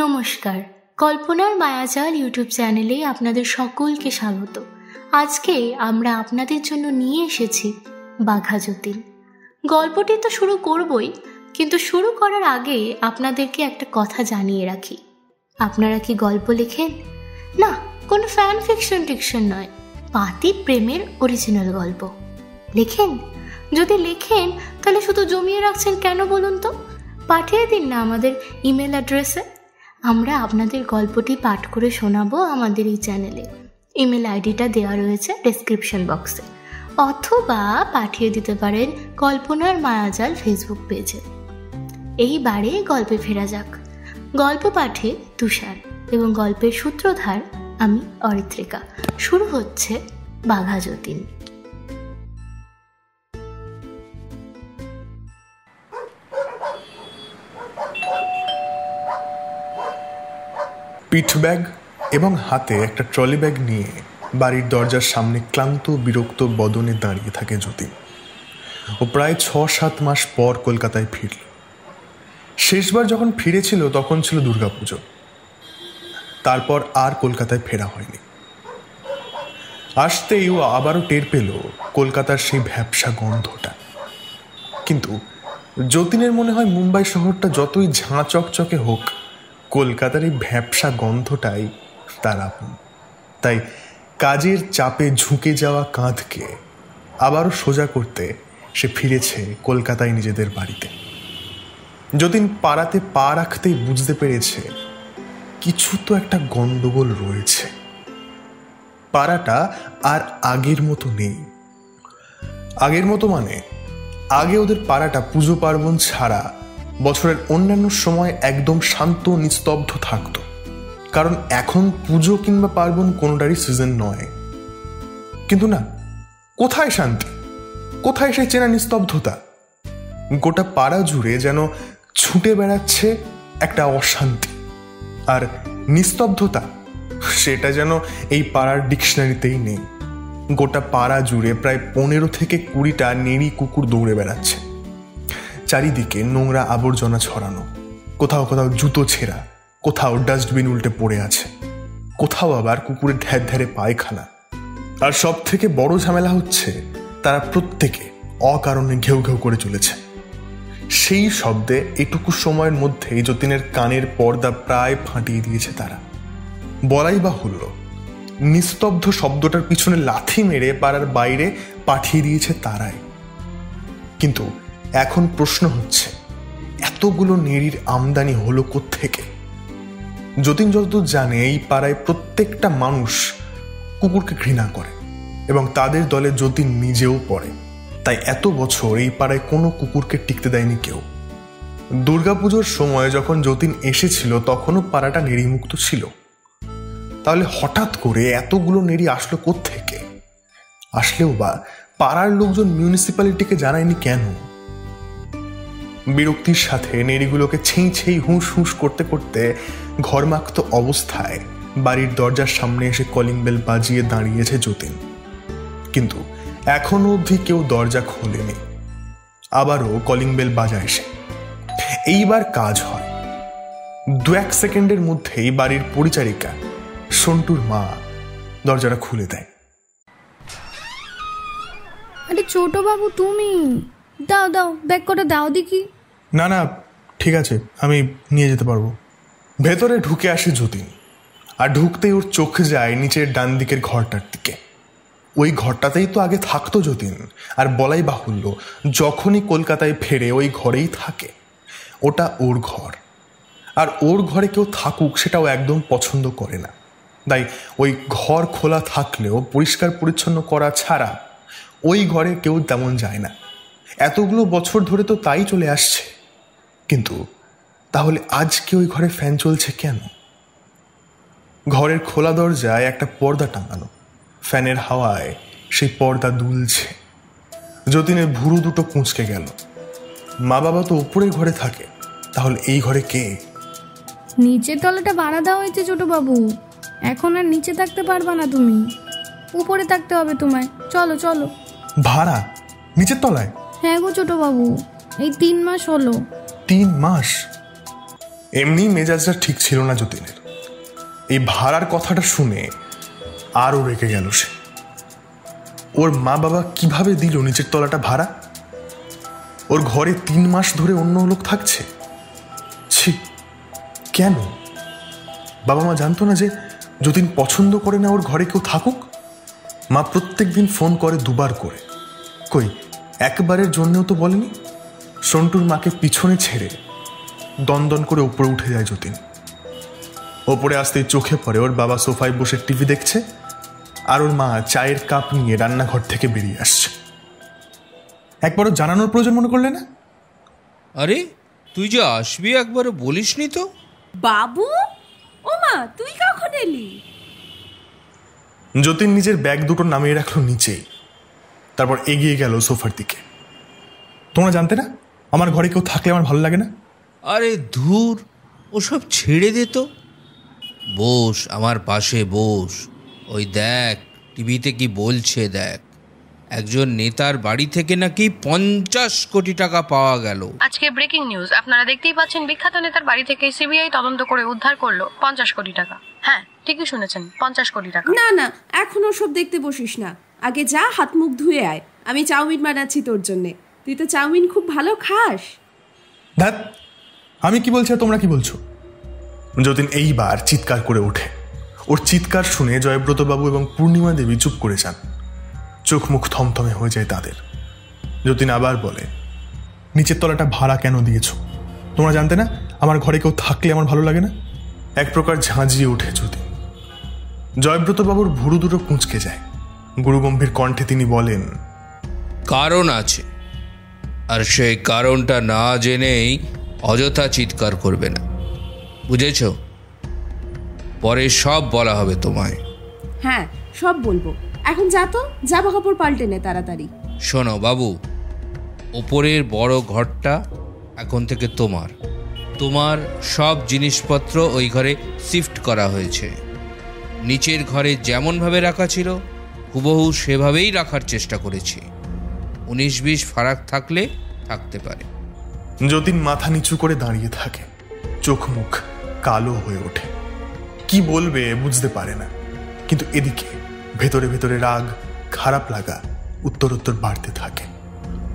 নমস্কার, কল্পনার মায়াজাল ইউটিউব চ্যানেলে আপনাদের সকলকে স্বাগত। আজকে আমরা আপনাদের জন্য নিয়ে এসেছি বাঘা যতীন। গল্পটি তো শুরু করবই, কিন্তু শুরু করার আগে আপনাদেরকে একটা কথা জানিয়ে রাখি। আপনারা কি গল্প লেখেন? না, কোনো ফ্যান ফিকশন নয়, পাতি প্রেমের অরিজিনাল গল্প লেখেন? যদি লেখেন তাহলে শুধু জমিয়ে রাখছেন কেন বলুন তো? পাঠিয়ে দিন না আমাদের ইমেল অ্যাড্রেসে। আমরা আপনাদের গল্পটি পাঠ করে শোনাবো আমাদের এই চ্যানেলে। ইমেল আইডিটা দেওয়া রয়েছে ডেসক্রিপশন বক্সে, অথবা পাঠিয়ে দিতে পারেন কল্পনার মায়াজাল ফেসবুক পেজে। এইবারে গল্পে ফেরা যাক। গল্প পাঠে তুষার এবং গল্পের সূত্রধার আমি অরিত্রিকা। শুরু হচ্ছে বাঘা যতীন। পিঠ ব্যাগ এবং হাতে একটা ট্রলি ব্যাগ নিয়ে বাড়ির দরজার সামনে ক্লান্ত বিরক্ত বদনে দাঁড়িয়ে থাকে যতীন। ও প্রায় 6-7 মাস পর কলকাতায় ফিরল। শেষবার যখন ফিরেছিল তখন ছিল দুর্গাপুজো। তারপর আর কলকাতায় ফেরা হয়নি। আসতেই ও আবারও টের পেল কলকাতার সেই ভ্যাপসা গন্ধটা। কিন্তু যতীনের মনে হয় মুম্বাই শহরটা যতই ঝাঁ চকচকে হোক, কলকাতার এই ভ্যাপসা গন্ধটাই তার আপন। তাই কাজের চাপে ঝুঁকে যাওয়া কাঁধকে আবারও সোজা করতে সে ফিরেছে কলকাতায় নিজেদের বাড়িতে। যতীন পাড়াতে পা রাখতেই বুঝতে পেরেছে কিছু তো একটা গন্ডগোল রয়েছে। পাড়াটা আর আগের মতো নেই। আগের মতো মানে আগে ওদের পাড়াটা পুজো পার্বণ ছাড়া বছরের অন্যান্য সময় একদম শান্ত নিস্তব্ধ থাকতো। কারণ এখন পুজো কিংবা পার্বণ কোনোটারই সিজন নয়। কিন্তু না, কোথায় শান্তি, কোথায় সেই চেনা নিস্তব্ধতা? গোটা পাড়া জুড়ে যেন ছুটে বেড়াচ্ছে একটা অশান্তি। আর নিস্তব্ধতা, সেটা যেন এই পাড়ার ডিকশনারিতেই নেই। গোটা পাড়া জুড়ে প্রায় 15 থেকে 20টা নেড়ি কুকুর দৌড়ে বেড়াচ্ছে। চারিদিকে নোংরা আবর্জনা ছড়ানো, কোথাও কোথাও জুতো ছেঁড়া, কোথাও ডাস্টবিন উল্টে পড়ে আছে, কোথাও আবার কুকুরের ঢ্যার পায়খানা। আর সব থেকে বড় ঝামেলা হচ্ছে তারা প্রত্যেকে অকারণে ঘেউ ঘেউ করে চলেছে। সেই শব্দে এটুকু সময়ের মধ্যেই যতীনের কানের পর্দা প্রায় ফাটিয়ে দিয়েছে তারা। বলাই বাহুল্য, নিস্তব্ধ শব্দটার পিছনে লাথি মেরে পাড়ার বাইরে পাঠিয়ে দিয়েছে তারাই। কিন্তু এখন প্রশ্ন হচ্ছে, এতগুলো নেড়ির আমদানি হলো কোত্থেকে? যতীন যতদূর জানে, এই পাড়ায় প্রত্যেকটা মানুষ কুকুরকে ঘৃণা করে এবং তাদের দলে যতীন নিজেও পড়ে। তাই এত বছর এই পাড়ায় কোনো কুকুরকে টিকতে দেয়নি কেউ। দুর্গাপুজোর সময় যখন যতীন এসেছিল তখনও পাড়াটা নেড়িমুক্ত ছিল। তাহলে হঠাৎ করে এতগুলো নেড়ি আসলো কোত্থেকে? আসলেও বা পাড়ার লোকজন মিউনিসিপ্যালিটিকে জানায়নি কেন? বিরক্তির সাথে নেড়িগুলোকে ছেই হুঁশ হুঁশ করতে করতে ঘরমাক্ত অবস্থায় বাড়ির দরজার সামনে এসে কলিং বেল বাজিয়ে দাঁড়িয়েছে যতীন। কিন্তু এখনো অবধি কেউ দরজা খোলেনি। আবারও কলিং বেল বাজায় সে। এইবার কাজ হয়। 2-1 সেকেন্ডের মধ্যেই বাড়ির পরিচারিকা সন্টুর মা দরজাটা খুলে দেয়। আরে ছোট বাবু, তুমি দাও ব্যাগ কটা দাও দেখি। না, ঠিক আছে, আমি নিয়ে যেতে পারবো। ভেতরে ঢুকে আসে যতীন। আর ঢুকতেই ওর চোখ যায় নিচের ডান দিকের ঘরটার দিকে। ওই ঘরটাতেই তো আগে থাকতো যতীন। আর বলাই বাহুল্য, যখনই কলকাতায় ফেরে ওই ঘরেই থাকে। ওটা ওর ঘর। আর ওর ঘরে কেউ থাকুক সেটাও একদম পছন্দ করে না। তাই ওই ঘর খোলা থাকলেও পরিষ্কার পরিচ্ছন্ন করা ছাড়া ওই ঘরে কেউ তেমন যায় না। এতগুলো বছর ধরে তো তাই চলে আসছে। কিন্তু তাহলে আজকে ওই ঘরে ফ্যান চলছে কেন? ঘরের খোলা দরজায় একটা পর্দা টাঙানো। ফ্যানের হাওয়ায় সেই পর্দা দুলছে। যতীনের ভুরু দুটো কুঁচকে গেল। মা বাবা তো উপরের ঘরে থাকে, তাহলে এই ঘরে কে? নিচের তলাটা ভাড়া দেওয়া হয়েছে ছোট বাবু। এখন আর নিচে থাকতে পারবা না তুমি, উপরে থাকতে হবে তোমায়। চলো। ভাড়া নিচের তলায়? হ্যাঁ গো ছোট বাবু, এই 3 মাস হলো। 3 মাস? এমনি মেজাজটা ঠিক ছিল না যতীনের। এই ভাড়ার কথাটা শুনে আরও রেগে গেল সে। ওর মা বাবা কিভাবে দিল নিচের তলাটা ভাড়া? ওর ঘরে 3 মাস ধরে অন্য লোক থাকছে। ছি, কেন? বাবা মা জানতো না যে যতীন পছন্দ করে না ওর ঘরে কেউ থাকুক? মা প্রত্যেক দিন ফোন করে 2 বার করে। কই একবারের জন্যও তো বলেনি। সন্টুর মাকে পিছনে ছেড়ে দনদন করে উপরে উঠে যায় যতীন। ওপরে আসতেই চোখে পড়ে ওর বাবা সোফায় বসে টিভি দেখছে, আর ওর মা চায়ের কাপ নিয়ে রান্নাঘর থেকে বেরিয়ে আসছে। একবারও জানানোর প্রয়োজন মনে করলে না? আরে তুই যে আসবি একবারও বলিসনি তো। বাবু, ও মা, তুই কখন এলি? যতীন নিজের ব্যাগ দুটো নামিয়ে রাখলো নিচেই, তারপর এগিয়ে গেল সোফার দিকে। তোমরা জানতে না আমার ঘরে কেউ থাকলে আমার ভালো লাগে না? আরে ধুর, ওসব ছেড়ে দে তো। বস, আমার পাশে বস। ওই দেখ টিভিতে কি বলছে দেখ, একজন নেতার বাড়ি থেকে নাকি 50 কোটি টাকা পাওয়া গেল। আজকে ব্রেকিং নিউজ, আপনারা দেখতেই পাচ্ছেন, বিখ্যাত নেতার বাড়ি থেকে সিবিআই তদন্ত করে উদ্ধার করলো 50 কোটি টাকা। হ্যাঁ, ঠিকই শুনেছেন, 50 কোটি টাকা। না না, এখনো সব দেখতে বসিস না, আগে যা হাত মুখ ধুয়ে আয়। আমি চাউমিন বানাচ্ছি তোর জন্যে, তুই তো চাউমিন খুব ভালো খাস। ধ্যাত, আমি কি বলছি আর তোমরা কি বলছো? যতীন এইবার চিৎকার করে ওঠে। ওর চিৎকার শুনে জয়ব্রতবাবু এবং পূর্ণিমা দেবী চুপ করে যান। চোখ মুখ থমথমে হয়ে যায় তাদের। যতীন আবার বলে, নিচের তলাটা ভাড়া কেন দিয়েছ? তোমরা জানতে না আমার ঘরে কেউ থাকলে আমার ভালো লাগে না? এক প্রকার ঝাঁঝিয়ে ওঠে যতীন। জয়ব্রতবাবুর ভুরু দুটো কুঁচকে যায়। গুরুগম্ভীর কণ্ঠে তিনি বলেন, কারণ আছে, আর সেই কারণটা না জেনেই অযথা চিৎকার করবে না, বুঝেছ? পরে সব বলা হবে তোমায়। হ্যাঁ, সব বলবো। এখন যা তো, জামা কাপড় পাল্টে নে তাড়াতাড়ি। শোনো বাবু, ওপরের বড় ঘরটা এখন থেকে তোমার। তোমার সব জিনিসপত্র ওই ঘরে শিফট করা হয়েছে। নিচের ঘরে যেমনভাবে রাখা ছিল হুবহু সেভাবেই রাখার চেষ্টা করেছি। 19-20 ফারাক থাকলে থাকতে পারে। যতীন মাথা নিচু করে দাঁড়িয়ে থাকে, চোখ মুখ কালো হয়ে ওঠে। কি বলবে বুঝতে পারে না, কিন্তু এদিকে ভেতরে ভেতরে রাগ, খারাপ লাগা উত্তরোত্তর বাড়তে থাকে।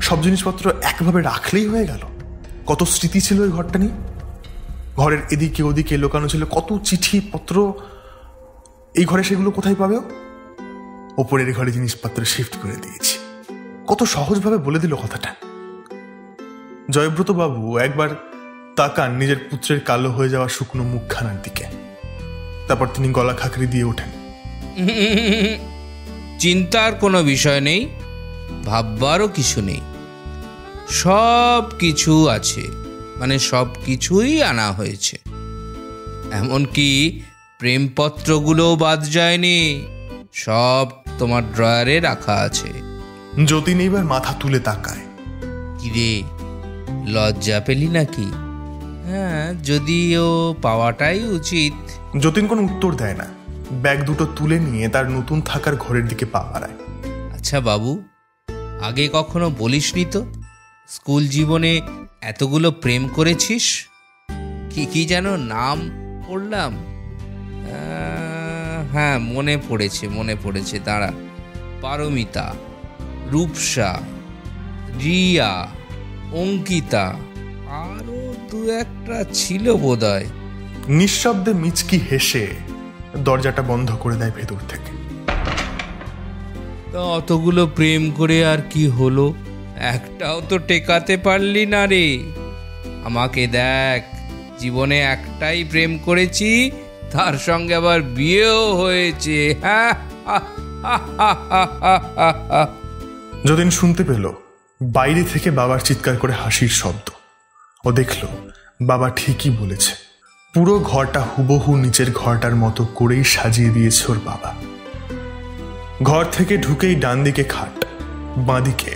সব জিনিসপত্র একভাবে রাখলেই হয়ে গেল। কত স্মৃতি ছিল ওই ঘরটা নিয়ে। ঘরের এদিকে ওদিকে লোকানো ছিল কত চিঠি পত্র। এই ঘরে সেগুলো কোথায় পাবে? ওপরের ঘরে জিনিসপত্র শিফট করে দিয়েছি। কত সহজভাবে বলে দিল কথাটা। জয়ব্রতবাবু একবার তাকান নিজের পুত্রের কালো হয়ে যাওয়া শুকনো মুখখানার দিকে, তারপর তিনি গলা খাকড়ি দিয়ে ওঠেন। চিন্তার কোনো বিষয় নেই, ভাববারও কিছু নেই। সব কিছু আছে, মানে সব কিছুই আনা হয়েছে। এমনকি প্রেমপত্রগুলোও বাদ যায়নি, সব তোমার ড্রয়ারে রাখা আছে। যতীন এবার মাথা তুলে তাকায়। কিরে, লজ্জা পেলি নাকি? হ্যাঁ, যদিও পাওয়াটাই উচিত। যতীন কোনো উত্তর দেয় না, ব্যাগ দুটো তুলে নিয়ে তার নতুন থাকার ঘরের দিকে পা বাড়ায়। আচ্ছা বাবু, আগে কখনো বলিসনি তো স্কুল জীবনে এতগুলো প্রেম করেছিস? কি কি যেন নাম পড়লাম। হ্যাঁ, মনে পড়েছে, দাঁড়া। পারমিতা, রূপসা, রিয়া, অঙ্কিতা, আরো 2-1টা ছিল বোধহয়। নিঃশব্দে মিচকি হেসে দরজাটা বন্ধ করে দেয় ভেতর থেকে। তা অতগুলো প্রেম করে আর কি হলো? একটাও তো টেকাতে পারলি না রে। আমাকে দেখ, জীবনে একটাই প্রেম করেছি, তার সঙ্গে আবার বিয়েও হয়েছে। যতীন শুনতে পেল বাইরে থেকে বাবার চিৎকার করে হাসির শব্দ। ও দেখল বাবা ঠিকই বলেছে, পুরো ঘরটা হুবহু নিচের ঘরটার মতো করেই সাজিয়ে দিয়েছে ওর বাবা। ঘর থেকে ঢুকেই ডান দিকে খাট, বাঁদিকে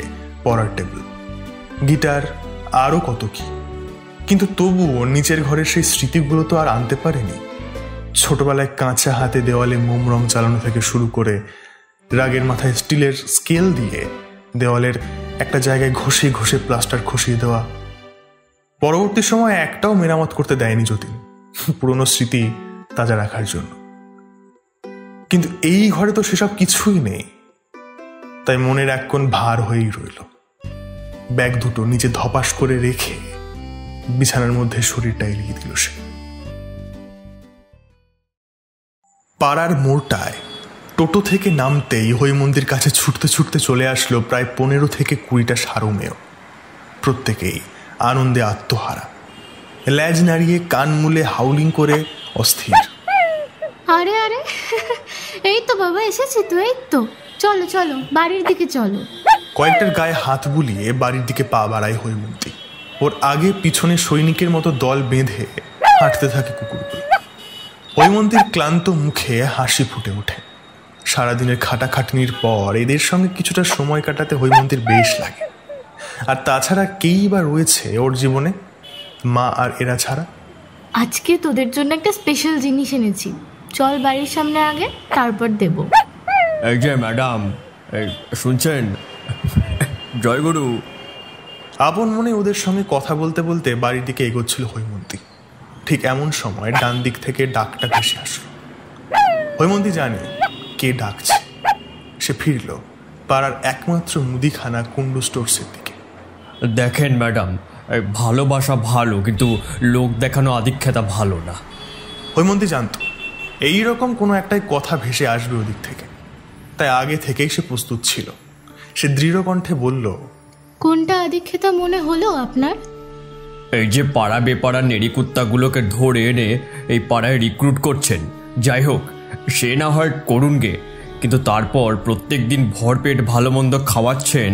পড়ার টেবিল, গিটার, আরো কত কি। কিন্তু তবুও নিচের ঘরের সেই স্মৃতিগুলো তো আর আনতে পারেনি। ছোটবেলায় কাঁচা হাতে দেওয়ালে মোম রং চালানো থেকে শুরু করে রাগের মাথায় স্টিলের স্কেল দিয়ে দেওয়ালের একটা জায়গায় ঘষে ঘষে প্লাস্টার খসিয়ে দেওয়া। পরবর্তী সময় একটাও মেরামত করতে দেয়নি যতীন। পুরনো স্মৃতি তাজা রাখার জন্য। কিন্তু এই ঘরে তো সেসব কিছুই নেই, তাই মনের এক কোণ ভার হয়েই রইল। ব্যাগ দুটো নিচে ধপাস করে রেখে বিছানার মধ্যে শরীরটা এলিয়ে দিল সে। পাড়ার মোড়টায় টোটো থেকে নামতেই হৈমন্দির কাছে ছুটতে ছুটতে চলে আসলো প্রায় 15 থেকে 20টা সারু মেয়েও। প্রত্যেকেই আনন্দে আত্মহারা, ল্যাজ নাড়িয়ে কান মুলে হাউলিং করে অস্থির। আরে আরে, এই তো বাবা এসেছি তো, এই তো, চলো চলো বাড়ির দিকে চলো। কয়েকটার গায়ে হাত বুলিয়ে বাড়ির দিকে পা বাড়ায় হৈমন্তী। ওর আগে পিছনে সৈনিকের মতো দল বেঁধে হাঁটতে থাকে কুকুরগুলো। হৈমন্তীর ক্লান্ত মুখে হাসি ফুটে ওঠে। সারাদিনের খাটাখাটনির পর এদের সঙ্গে কিছুটা সময় কাটাতে হৈমন্তীর বেশ লাগে। আর তাছাড়া কেই বা রয়েছে ওর জীবনে, মা আর এরা ছাড়া। আজকে তোদের জন্য একটা স্পেশাল জিনিস এনেছি, চল বাড়ির সামনে আগে, তারপর দেব। এই যে ম্যাডাম, শুনছেন? জয়গুরু। আপন মনে ওদের সঙ্গে কথা বলতে বলতে বাড়ির দিকে এগোচ্ছিল হৈমন্তী। ঠিক এমন সময় ডান দিক থেকে ডাকটা ভেসে আসলো। হৈমন্তী জানে কে ডাকছে। সে ফিরল পাড়ার একমাত্র মুদিখানা কুন্ডু স্টোরসের দিকে। দেখেন ম্যাডাম, ভালোবাসা ভালো, কিন্তু লোক দেখানো আধিক্যতা ভালো না। হৈমন্তী জানত এইরকম কোনো একটাই কথা ভেসে আসবে ওদিক থেকে, তাই আগে থেকেই সে প্রস্তুত ছিল। সে দৃঢ় কণ্ঠে বলল, কোনটা আদিক্ষেতা মনে হলো আপনার? এই যে পাড়া বেপাড়া নেড়িকুত্তাগুলোকে ধরে এনে এই পাড়ায় রিক্রুট করছেন, যাই হোক সে না হয় করুন গে, কিন্তু তারপর প্রত্যেক দিন ভরপেট ভালো মন্দ খাওয়াচ্ছেন।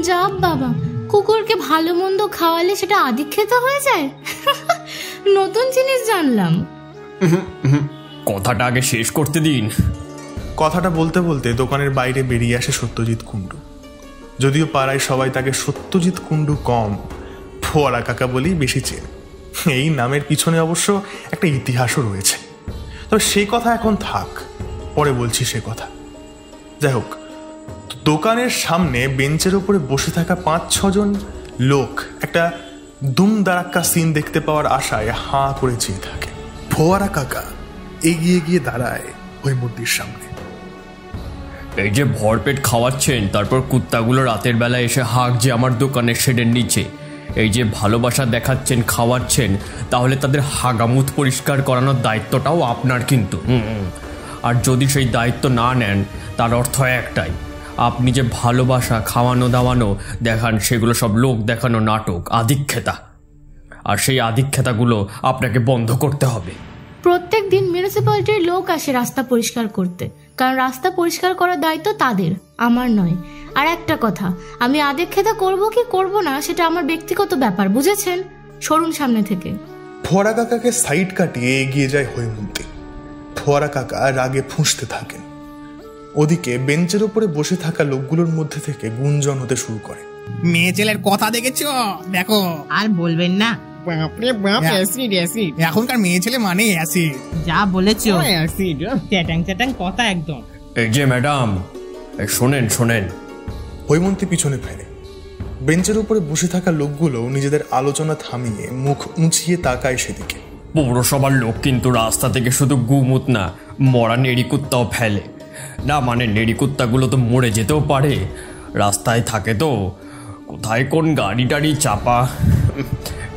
যা বাবা, কুকুরকে ভালো মন্দ খাওয়ালে সেটা আদিক্ষেতা হয়ে যায়? নতুন জিনিস জানলাম। কথাটা আগে শেষ করতে দিন। কথাটা বলতে বলতে দোকানের বাইরে বেরিয়ে আসে সত্যজিৎ কুণ্ডু। যদিও পাড়ায় সবাই তাকে সত্যজিৎ কুণ্ডু কম, ফোয়ারা কাকা বলেই বেশি চেন। এই নামের পিছনে অবশ্য একটা ইতিহাসও রয়েছে, তবে সেই কথা এখন থাক, পরে বলছি সে কথা। যাই হোক, দোকানের সামনে বেঞ্চের ওপরে বসে থাকা 5-6 জন লোক একটা দুম দাঁড়াক্কা সিন দেখতে পাওয়ার আশায় হাঁ করে চেয়ে থাকে। ফোয়ারা কাকা এগিয়ে গিয়ে দাঁড়ায় হৈমন্তীর সামনে। এই যে ভরপেট খাওয়াচ্ছেন, তারপর কুত্তাগুলো রাতের বেলা এসে হাঁক যে আমার দোকানের শেডের নিচে, এই যে ভালোবাসা দেখাচ্ছেন, খাওয়াচ্ছেন, তাহলে তাদের হাগামুত পরিষ্কার করানোর দায়িত্বটাও আপনার কিন্তু। আর যদি সেই দায়িত্ব না নেন, তার অর্থ একটাই, আপনি যে ভালোবাসা খাওয়ানো দাওয়ানো দেখান, সেগুলো সব লোক দেখানো নাটক, আধিক্যতা। আর সেই আধিক্যতাগুলো আপনাকে বন্ধ করতে হবে। প্রত্যেক দিন মিউনিসিপ্যালিটির লোক আসে রাস্তা পরিষ্কার করতে, কারণ রাস্তা পরিষ্কার করার দায়িত্ব তাদের, আমার নয়। আর একটা কথা, আমি আদিক্ষেতা করব কি করব না সেটা আমার ব্যক্তিগত ব্যাপার, বুঝেছেন? সরুন সামনে থেকে। ফোয়ারা কাকাকে সাইড কাটিয়ে এগিয়ে যায় হৈমন্তী। ফোয়ারা কাকা রাগে ফুঁসতে থাকেন। ওদিকে বেঞ্চের উপরে বসে থাকা লোকগুলোর মধ্যে থেকে গুঞ্জন হতে শুরু করে। মেয়ে ছেলের কথা দেখেছো? দেখো। আর বলবেন না, বাপরে বাপ, অ্যাসিড অ্যাসিড। এখনকার মেয়ে ছেলে মানে অ্যাসিড। যা বলেছো অ্যাসিড, চ্যাটাং চ্যাটাং কথা একদম। এই যে ম্যাডাম, শোনেন শোনেন। হৈমন্তী পিছনে ফেরে। বেঞ্চের উপরে বসে থাকা লোকগুলো নিজেদের আলোচনা থামিয়ে মুখ উঁচিয়ে তাকায় সেদিকে। পৌরসভার লোক কিন্তু রাস্তা থেকে শুধু গুমুত না, মরা নেড়িকুত্তাও ফেলে না। মানে নেড়িকুত্তাগুলো তো মরে যেতেও পারে, রাস্তায় থাকে তো, কোথায় কোন গাড়ি টাড়ি চাপা,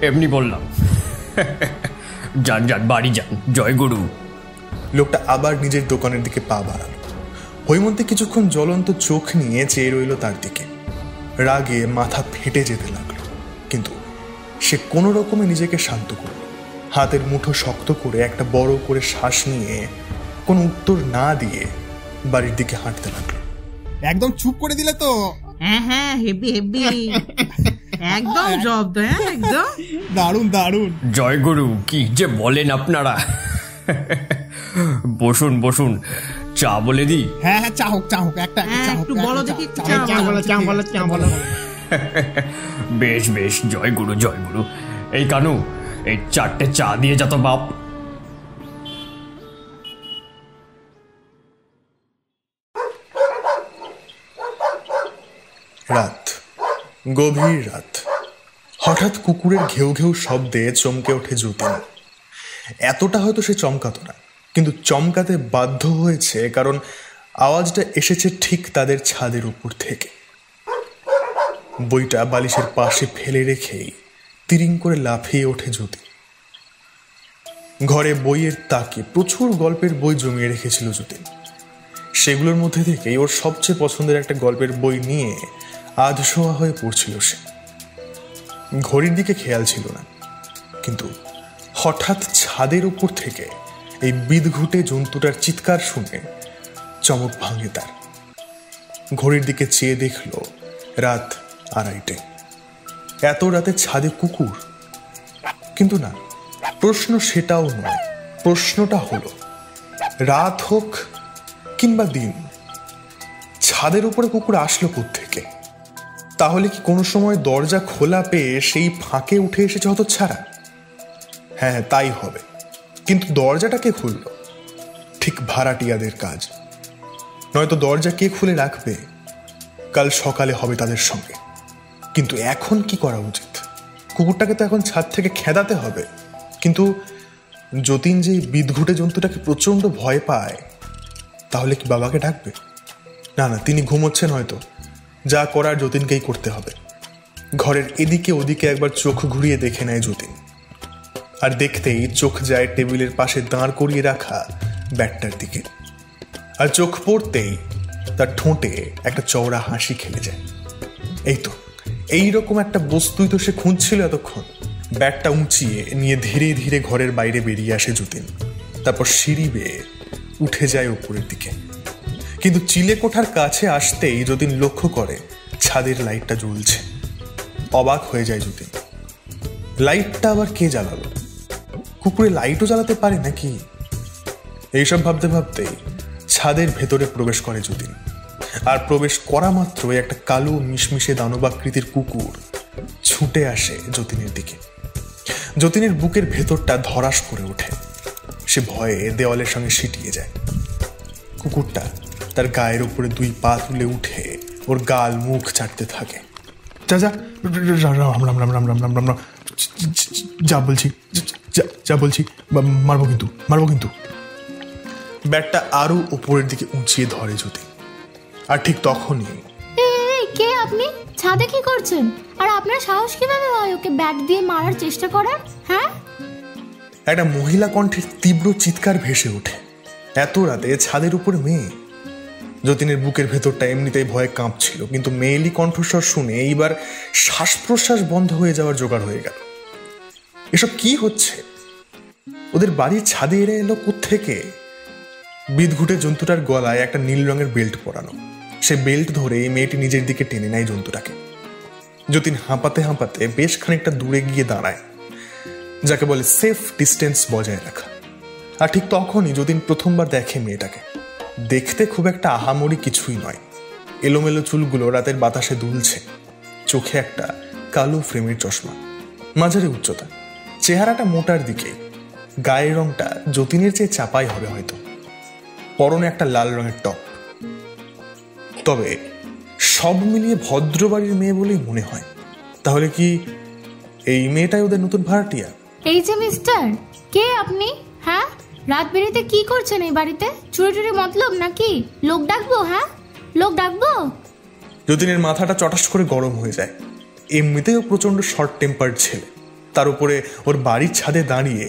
এমনি বললাম। যান যান, বাড়ি যান, জয়গুরু। লোকটা আবার নিজের দোকানের দিকে পা বাড়ালো। হৈমন্তী কিছুক্ষণ জ্বলন্ত চোখ নিয়ে চেয়ে রইল তার দিকে। রাগে মাথা ফেটে যেতে লাগলো, কিন্তু সে কোনো রকমে নিজেকে শান্ত করল। হাতের মুঠো শক্ত করে একটা বড় করে শ্বাস নিয়ে কোনো উত্তর না দিয়ে বাড়ির দিকে হাঁটতে লাগলো। একদম চুপ করে দিলে তো। হ্যাঁ হ্যাঁ, হেভি হেভি, একদম জব্দ। হ্যাঁ একদম দারুণ দারুণ। জয়গুরু, কি যে বলেন আপনারা। বসুন বসুন, চা বলে দি। হ্যাঁ হ্যাঁ, চা হোক চা হোক, একটা একটু বলো দেখি। চা বলো। বেশ বেশ, জয়গুরু জয়গুরু। এই কানু, এই 4টে চা দিয়ে যা তো বাপ। রাত, গভীর রাত। হঠাৎ কুকুরের ঘেউ ঘেউ শব্দে চমকে ওঠে যতীন। এতটা হয়তো সে চমকাতো না, কিন্তু চমকাতে বাধ্য হয়েছে কারণ আওয়াজটা এসেছে ঠিক তাদের ছাদের উপর থেকে। বইটা বালিশের পাশে ফেলে রেখেই তিরিং করে লাফিয়ে ওঠে যতীন। ঘরে বইয়ের তাকে প্রচুর গল্পের বই জমিয়ে রেখেছিল যতীন। সেগুলোর মধ্যে থেকেই ওর সবচেয়ে পছন্দের একটা গল্পের বই নিয়ে আধশোয়া হয়ে পড়ছিল সে। ঘড়ির দিকে খেয়াল ছিল না, কিন্তু হঠাৎ ছাদের উপর থেকে এই বিদঘুটে জন্তুটার চিৎকার শুনে চমক ভাঙে তার। ঘড়ির দিকে চেয়ে দেখল রাত 2:30। এত রাতে ছাদে কুকুর? কিন্তু না, প্রশ্ন সেটাও নয়। প্রশ্নটা হলো রাত হোক কিংবা দিন, ছাদের উপরে কুকুর আসলো কোত্থেকে? তাহলে কি কোনো সময় দরজা খোলা পেয়ে সেই ফাঁকে উঠে এসেছে হতচ্ছাড়া? হ্যাঁ, তাই হবে। কিন্তু দরজাটা কে খুলল? ঠিক ভাড়াটিয়াদের কাজ। নয়তো দরজা কে খুলে রাখবে? কাল সকালে হবে তাদের সঙ্গে। কিন্তু এখন কি করা উচিত? কুকুরটাকে তো এখন ছাদ থেকে খেদাতে হবে। কিন্তু যতীন যে বিদঘুটে জন্তুটাকে প্রচন্ড ভয় পায়, তাহলে কি বাবাকে ডাকবে? না না, তিনি ঘুমোচ্ছেন হয়তো। যা করার যতীনকেই করতে হবে। ঘরের এদিকে ওদিকে একবার চোখ ঘুরিয়ে দেখে নেয় যতীন, আর দেখতেই চোখ যায় টেবিলের পাশে দাঁড় করিয়ে রাখা ব্যাটটার দিকে। আর চোখ পড়তেই তার ঠোঁটে একটা চওড়া হাসি খেলে যায়। এই তো, এইরকম একটা বস্তুই তো সে খুঁজছিল এতক্ষণ। ব্যাটটা উঁচিয়ে নিয়ে ধীরে ধীরে ঘরের বাইরে বেরিয়ে আসে যতীন। তারপর সিঁড়ি বেয়ে উঠে যায় উপরের দিকে। কিন্তু চিলে কোঠার কাছে আসতেই যতীন লক্ষ্য করে ছাদের লাইটটা জ্বলছে। অবাক হয়ে যায় যতীন। লাইটটা আবার কে জ্বালালো? কুকুরে লাইটও জ্বালাতে পারে নাকি? এইসব ভাবতে ভাবতেই ছাদের ভেতরে প্রবেশ করে যতীন। আর প্রবেশ করা মাত্রই একটা কালো মিশমিশে দানবাকৃতির কুকুর ছুটে আসে যতীনের দিকে। যতীনের বুকের ভেতরটা ধরাস করে ওঠে। সে ভয়ে দেওয়ালের সঙ্গে সিটিয়ে যায়। কুকুরটা তার গায়ের উপরে 2 পা তুলে উঠে ওর গাল মুখ চাটতে থাকে। যা যা রাম রাম রাম রাম রাম রাম রাম, যা বলছি যা বলছি, মারবো কিন্তু। ব্যাটটা আরো উপরের দিকে উঁচিয়ে ধরে যতীন। আর ঠিক তখনই, কে আপনি? ছাদে কি করছেন? আর আপনার সাহস কিভাবে হয় ওকে ব্যাট দিয়ে মারার চেষ্টা করার? হ্যাঁ, একটা মহিলা কণ্ঠের তীব্র চিৎকার ভেসে ওঠে। এত রাতে ছাদের উপর মেয়ে। যতীনের বুকের ভেতরটা এমনিতেই ভয়ে কাঁপছিল, কিন্তু মেয়েলি কণ্ঠস্বর শুনে এইবার শ্বাস প্রশ্বাস বন্ধ হয়ে যাওয়ার জোগাড় হয়ে গেল। এসব কি হচ্ছে? ওদের বাড়ির ছাদে এরা এলো কোত্থেকে? বিদঘুটে জন্তুটার গলায় একটা নীল রঙের বেল্ট পরানো। সে বেল্ট ধরে মেয়েটি নিজের দিকে টেনে নেয় জন্তুটাকে। যতীন হাঁপাতে হাঁপাতে বেশ খানিকটা দূরে গিয়ে দাঁড়ায়, যাকে বলে সেফ ডিস্টেন্স বজায় রাখা। আর ঠিক তখনই যতীন প্রথমবার দেখে মেয়েটাকে। দেখতে খুব একটা আহামরি কিছুই নয়। এলোমেলো চুলগুলো রাতের বাতাসে দুলছে। চোখে একটা কালো ফ্রেমের চশমা, মাঝারি উচ্চতা, চেহারাটা মোটার দিকে। গায়ের রংটা যতীনের চেয়ে চাপাই হবে হয়তো। পরনে একটা লাল রঙের টপ। তবে সব মিলিয়ে ভদ্রবাড়ির মেয়ে বলেই মনে হয়। তাহলে কি এই মেয়েটাই ওদের নতুন ভাড়াটিয়া? এই যে মিস্টার, কে আপনি? হ্যাঁ, রাত বেরিতে কি করছেন এই বাড়িতে? চুরি মতলব নাকি? লোক ডাকবো? হ্যাঁ, লোক ডাকবো? যতীনের মাথাটা চটাস করে গরম হয়ে যায়। এমনিতেও প্রচন্ড শর্ট টেম্পার্ড ছেলে, তার উপরে ওর বাড়ির ছাদে দাঁড়িয়ে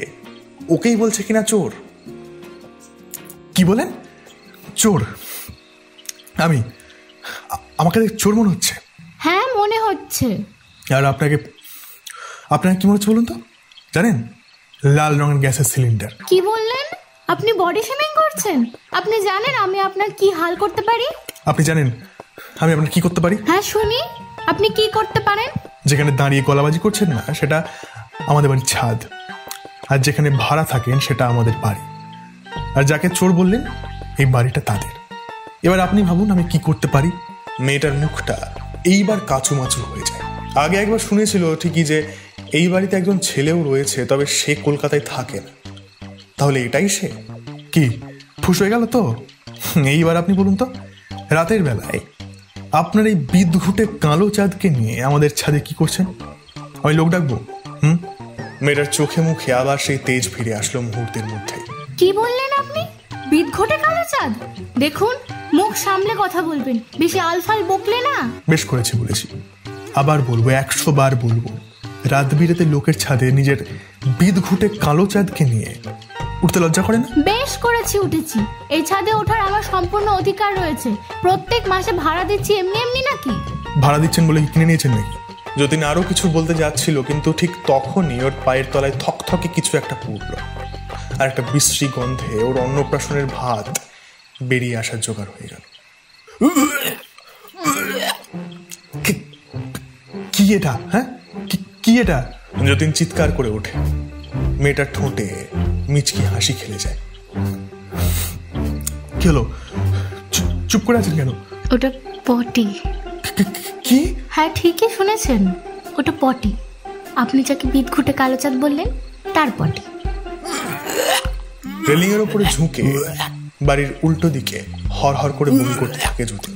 ওকেই বলছে কিনা চোর। কি বলেন? চোর? আমাকে চোর মনে হচ্ছে? হ্যাঁ, মনে হচ্ছে। আর আপনাকে কি মনে হচ্ছে বলুন তো? জানেন, লাল রঙের গ্যাসের সিলিন্ডার। কি বললেন? আপনি বডি শেমিং করছেন? আপনি জানেন আমি আপনার কি হাল করতে পারি? আপনি জানেন আমি আপনার কি করতে পারি? হ্যাঁ, শুনি। আপনি কি করতে পারেন? যেখানে দাঁড়িয়ে গলাবাজি করছেন না, সেটা আমাদের বাড়ির ছাদ। আর যেখানে ভাড়া থাকেন সেটা আমাদের বাড়ি। আর যাকে চোর বললেন, এই বাড়িটা তাদের। এবার আপনি ভাবুন আমি কি করতে পারি। মেয়েটার মুখটা এইবার কাচুমাচু হয়ে যায়। আগে একবার শুনেছিল ঠিকই যে এই বাড়িতে একজন ছেলেও রয়েছে, তবে সে কলকাতায় থাকে না। তাহলে এটাই সে? কি ফুস হয়ে গেল তো? এইবার আপনি বলুন তো, রাতের বেলায় আপনার এই বিদঘুটে কালো চাঁদকে নিয়ে আমাদের ছাদে কি করছেন? আমি লোক ডাকবো? মেয়েটার চোখে মুখে আবার সেই তেজ ফিরে আসলো মুহূর্তের মধ্যে। কি বললেন আপনি? বিদঘটে কালো চাঁদ? দেখুন, মুখ সামলে কথা বলবেন, বেশি আলফাল বকলে না। বেশ করেছি বলেছি, আবার বলবো, 100 বার বলবো, রাত বিরেতে লোকের ছাদে নিজের বিদঘুটে কালো চাঁদকে নিয়ে উঠতে লজ্জা করে না? বেশ করেছি, উঠেছি। এই ছাদে ওঠার আমার সম্পূর্ণ অধিকার রয়েছে। প্রত্যেক মাসে ভাড়া দিচ্ছি এমনি এমনি নাকি? ভাড়া দিচ্ছেন বলে কিনে নিয়েছেন নাকি? যতীন আরো কিছু বলতে যাচ্ছিল, কিন্তু ঠিক তখনই ওর পায়ের তলায় থকথকে কিছু একটা পড়ল, আর একটা বিশ্রী গন্ধে ওর অন্নপ্রাশনের ভাত বেরিয়ে আসার জোগাড় হয়ে গেল। কি এটা? হ্যাঁ, কি এটা? যতীন চিৎকার করে ওঠে। মেয়েটার ঠোঁটে মিচকি হাসি খেলে যায়। কি হলো? চুপ করে আছেন কেন? ওটা পটি। কি? হ্যাঁ, ঠিকই শুনেছেন, ওটা পটি। আপনি যাকে বিদঘুটে কালো চাঁদ বললেন তার পটি। রেলিং এর উপরে ঝুঁকে বাড়ির উল্টো দিকে হরহর করে বমি করতে থাকে যতীন,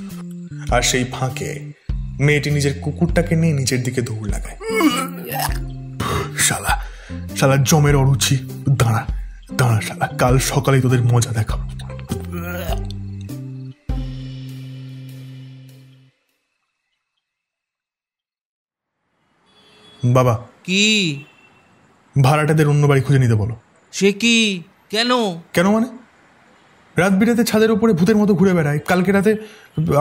আর সেই ফাঁকে মেয়েটি নিজের কুকুরটাকে নিয়ে নিচের দিকে দৌড় লাগায়। শালা শালা জমের অরুচি। দাঁড়া দাঁড়া শালা, কাল সকালে তোদের মজা দেখাবো। বাবা, কি? ভাড়াটাদের অন্য বাড়ি খুঁজে নিতে বলো। সে কি? কেন? কেন মানে? রাত বিরাতে ছাদের উপরে ভূতের মতো ঘুরে বেড়ায়। কালকে রাতে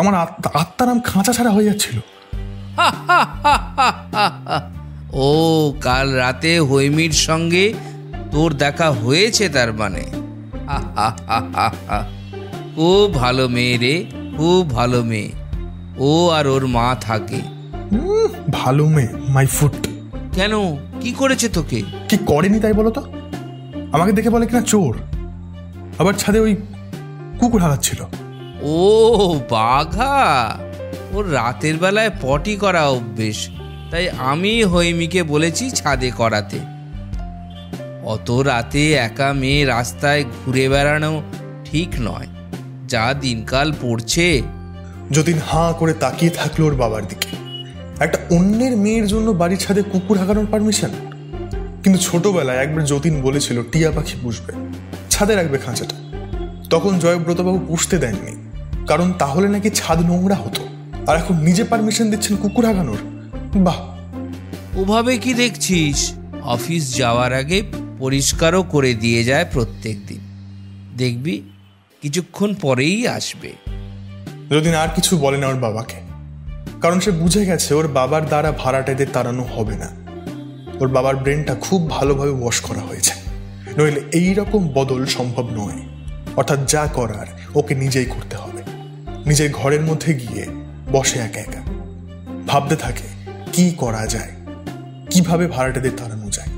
আমার আত্মারাম খাঁচা ছাড়া হয়ে যাচ্ছিল। ও, কাল রাতে হৈমির সঙ্গে তোর দেখা হয়েছে তার মানে? খুব ভালো মেয়ে রে, খুব ভালো মেয়ে। ও আর ওর মা থাকে। ভালো মেয়ে? My foot. কেন, কি করেছে তোকে? কি করেনি তাই বলো তো? আমাকে দেখে বলে কিনা চোর, আবার ছাদে ওই কুকুর হারাচ্ছিল। ও বাঘা, ওর রাতের বেলায় পটি করা অভ্যেস, তাই আমি হৈমিকে বলেছি ছাদে করাতে। অত রাতে একা মেয়ে রাস্তায় ঘুরে বেড়ানো ঠিক নয়, যা দিনকাল পড়ছে। যতীন হাঁ করে তাকিয়ে থাকলো ওর বাবার দিকে। একটা অন্যের মেয়ের জন্য বাড়ির ছাদে কুকুর হাঁকানোর পারমিশন? কিন্তু ছোটবেলায় একবার যতীন বলেছিল টিয়া পাখি পুষবে, ছাদে রাখবে খাঁচাটা। তখন জয়ব্রতবাবু পুষতে দেননি, কারণ তাহলে নাকি ছাদ নোংরা হতো। আর এখন নিজে পারমিশন দিচ্ছেন কুকুর হাঁকানোর। বাহ! ওভাবে কি দেখছিস? অফিস যাওয়ার আগে পরিষ্কারও করে দিয়ে যায় প্রত্যেক দিন, দেখবি কিছুক্ষণ পরেই আসবে। যতীন আর কিছু বলে না ওর বাবাকে, কারণ সে বুঝে গেছে ওর বাবার দ্বারা ভাড়াটাদের তাড়ানো হবে না। ওর বাবার ব্রেনটা খুব ভালোভাবে ওয়াশ করা হয়েছে, নইলে এইরকম বদল সম্ভব নয়। অর্থাৎ যা করার ওকে নিজেই করতে হবে। নিজের ঘরের মধ্যে গিয়ে বসে একা একা ভাবতে থাকে কি করা যায়, কিভাবে ভাড়াটাদের তাড়ানো যায়।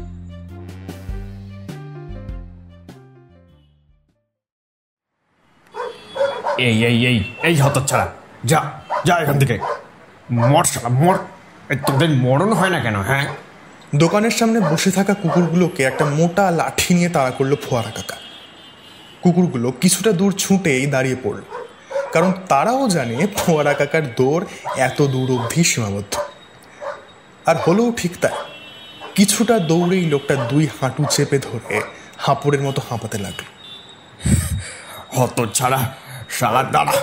এই এই এই এই হতচ্ছাড়া, যা যা এখান থেকে, মর শালা মর। তোদের মরণ হয় না কেন? হ্যাঁ, দোকানের সামনে বসে থাকা কুকুরগুলোকে একটা মোটা লাঠি নিয়ে তাড়া করলো ফোয়ারা কাকা। কুকুরগুলো কিছুটা দূর ছুটেই দাঁড়িয়ে পড়ল, কারণ তারাও জানে ফোয়ারা কাকার দৌড় এত দূর অবধি সীমাবদ্ধ। আর হলেও ঠিক তাই, কিছুটা দৌড়েই লোকটা দুই হাঁটু চেপে ধরে হাঁপুড়ের মতো হাঁপাতে লাগলো। হতচ্ছাড়া শালা, দাঁড়া,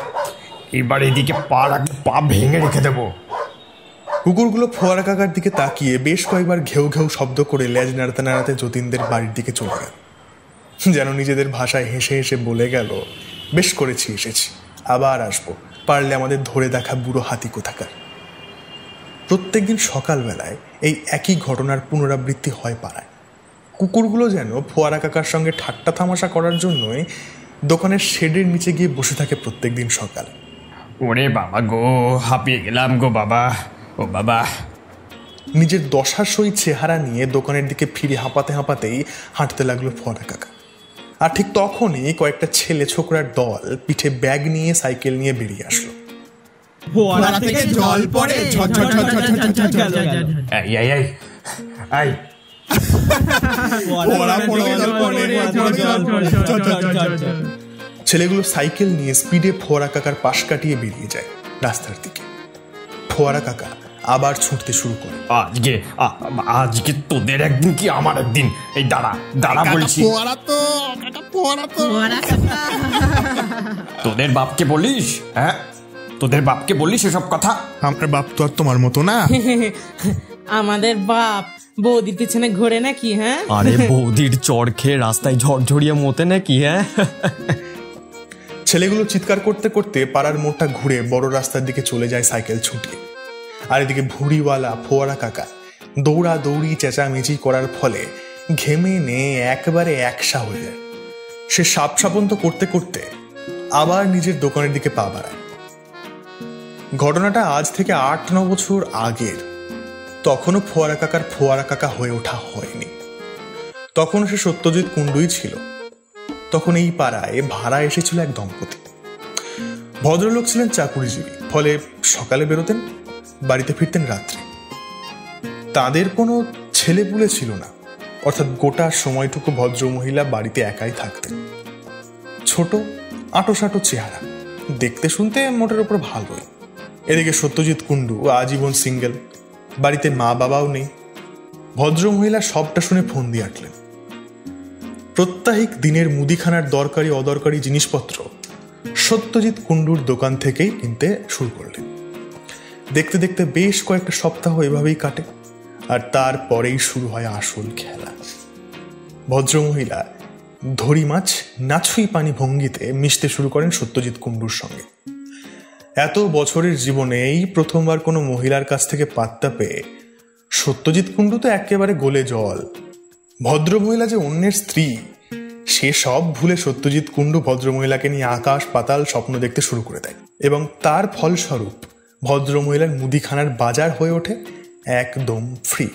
এবার এদিকে পা রাখলে পা ভেঙে রেখে দেবো। কুকুরগুলো ফোয়ারা কাকার দিকে তাকিয়ে বেশ কয়েকবার ঘেউ ঘেউ শব্দ করে লেজ নাড়াতে নাড়াতে যতীনদের বাড়ির দিকে চলে গেল, যেন নিজেদের ভাষায় হেসে হেসে বলে গেল, বেশ করেছি এসেছি, আবার আসবো, পারলে আমাদের ধরে দেখা বুড়ো হাতি কোথাকার। প্রত্যেকদিন সকালবেলায় এই একই ঘটনার পুনরাবৃত্তি হয় পাড়ায়। কুকুরগুলো যেন ফোয়ারা কাকার সঙ্গে ঠাট্টা তামাশা করার জন্যই দোকানের শেডের নিচে গিয়ে বসে থাকে প্রত্যেকদিন সকালে। ওরে বাবা গো, হাঁপিয়ে গেলাম গো বাবা, ও বাবা। নিজের দশার সই চেহারা নিয়ে দোকানের দিকে ফিরে হাঁপাতে হাঁপাতেই হাঁটতে লাগলো ফোয়ারা কাকা। আর ঠিক তখনই কয়েকটা ছেলে ছোকরার দল পিঠে ব্যাগ নিয়ে সাইকেল নিয়ে বেরিয়ে আসলো। ছেলেগুলো সাইকেল নিয়ে স্পিডে ফোয়ারা কাকার পাশ কাটিয়ে বেরিয়ে যায় রাস্তার দিকে। ফোয়ারা কাকা আবার ছুটতে শুরু করে। আজকে তোদের একদিন কি আমার একদিন। এই দাঁড়া বলছি। তোদের বাপকে বলিস? হ্যাঁ, তোদের বাপকে বলিস এসব কথা? আমার বাপ তো আর তোমার মতো না। আমাদের বাপ বৌদির পিছনে ঘোরে নাকি? হ্যাঁ, আরে বৌদির চড় খেয়ে রাস্তায় ঝড়ঝড়িয়ে মতে নাকি? হ্যাঁ। ছেলেগুলো চিৎকার করতে করতে পাড়ার মোড়টা ঘুরে বড় রাস্তার দিকে চলে যায় সাইকেল ছুটিয়ে। আর এদিকে ভুড়িওয়ালা ফোয়ারা কাকা দৌড়াদৌড়ি চেঁচামেচি করার ফলে ঘেমে নিয়ে একেবারে একসা হয়ে যায়। সে সাপসাপন্ত করতে করতে আবার নিজের দোকানের দিকে পা বাড়ায়। ঘটনাটা আজ থেকে 8-9 বছর আগের। তখনও ফোয়ারা কাকার ফোয়ারা কাকা হয়ে ওঠা হয়নি। তখন সে সত্যজিৎ কুণ্ডুই ছিল। তখন এই পাড়ায় ভাড়া এসেছিল এক দম্পতি। ভদ্রলোক ছিলেন চাকুরিজীবী, ফলে সকালে বেরোতেন, বাড়িতে ফিরতেন রাত্রে। তাদের কোনো ছেলেপুলে ছিল না, অর্থাৎ গোটা সময়টুকু ভদ্রমহিলা বাড়িতে একাই থাকতেন। ছোট আঁটোসাঁটো চেহারা, দেখতে শুনতে মোটের উপর ভালোই। এদিকে সত্যজিৎ কুণ্ডু আজীবন সিঙ্গেল, বাড়িতে মা বাবাও নেই। ভদ্রমহিলা সবটা শুনে ফোন দিয়ে আটলেন। প্রত্যাহিক দিনের মুদিখানার দরকারি অদরকারি জিনিসপত্র সত্যজিৎ কুণ্ডুর দোকান থেকেই কিনতে শুরু করলেন। দেখতে দেখতে বেশ কয়েকটা সপ্তাহ এভাবেই কাটে, আর তারপরেই শুরু হয় আসল খেলা। ভদ্রমহিলা ধরি মাছ নাছুই পানি ভঙ্গিতে মিশতে শুরু করেন সত্যজিৎ কুণ্ডুর সঙ্গে। এত বছরের জীবনে এই প্রথমবার কোনো মহিলার কাছ থেকে পাত্তা পেয়ে সত্যজিৎ কুণ্ডু তো একেবারে গলে জল। ভদ্রমহিলা যে অন্যের স্ত্রী সে সব ভুলে সত্যজিৎ কুণ্ডু ভদ্রমহিলাকে নিয়ে আকাশ পাতাল স্বপ্ন দেখতে শুরু করে দেয়, এবং তার ফলস্বরূপ ভদ্রমহিলার মুদিখানার বাজার হয়ে ওঠে একদম ফ্রি।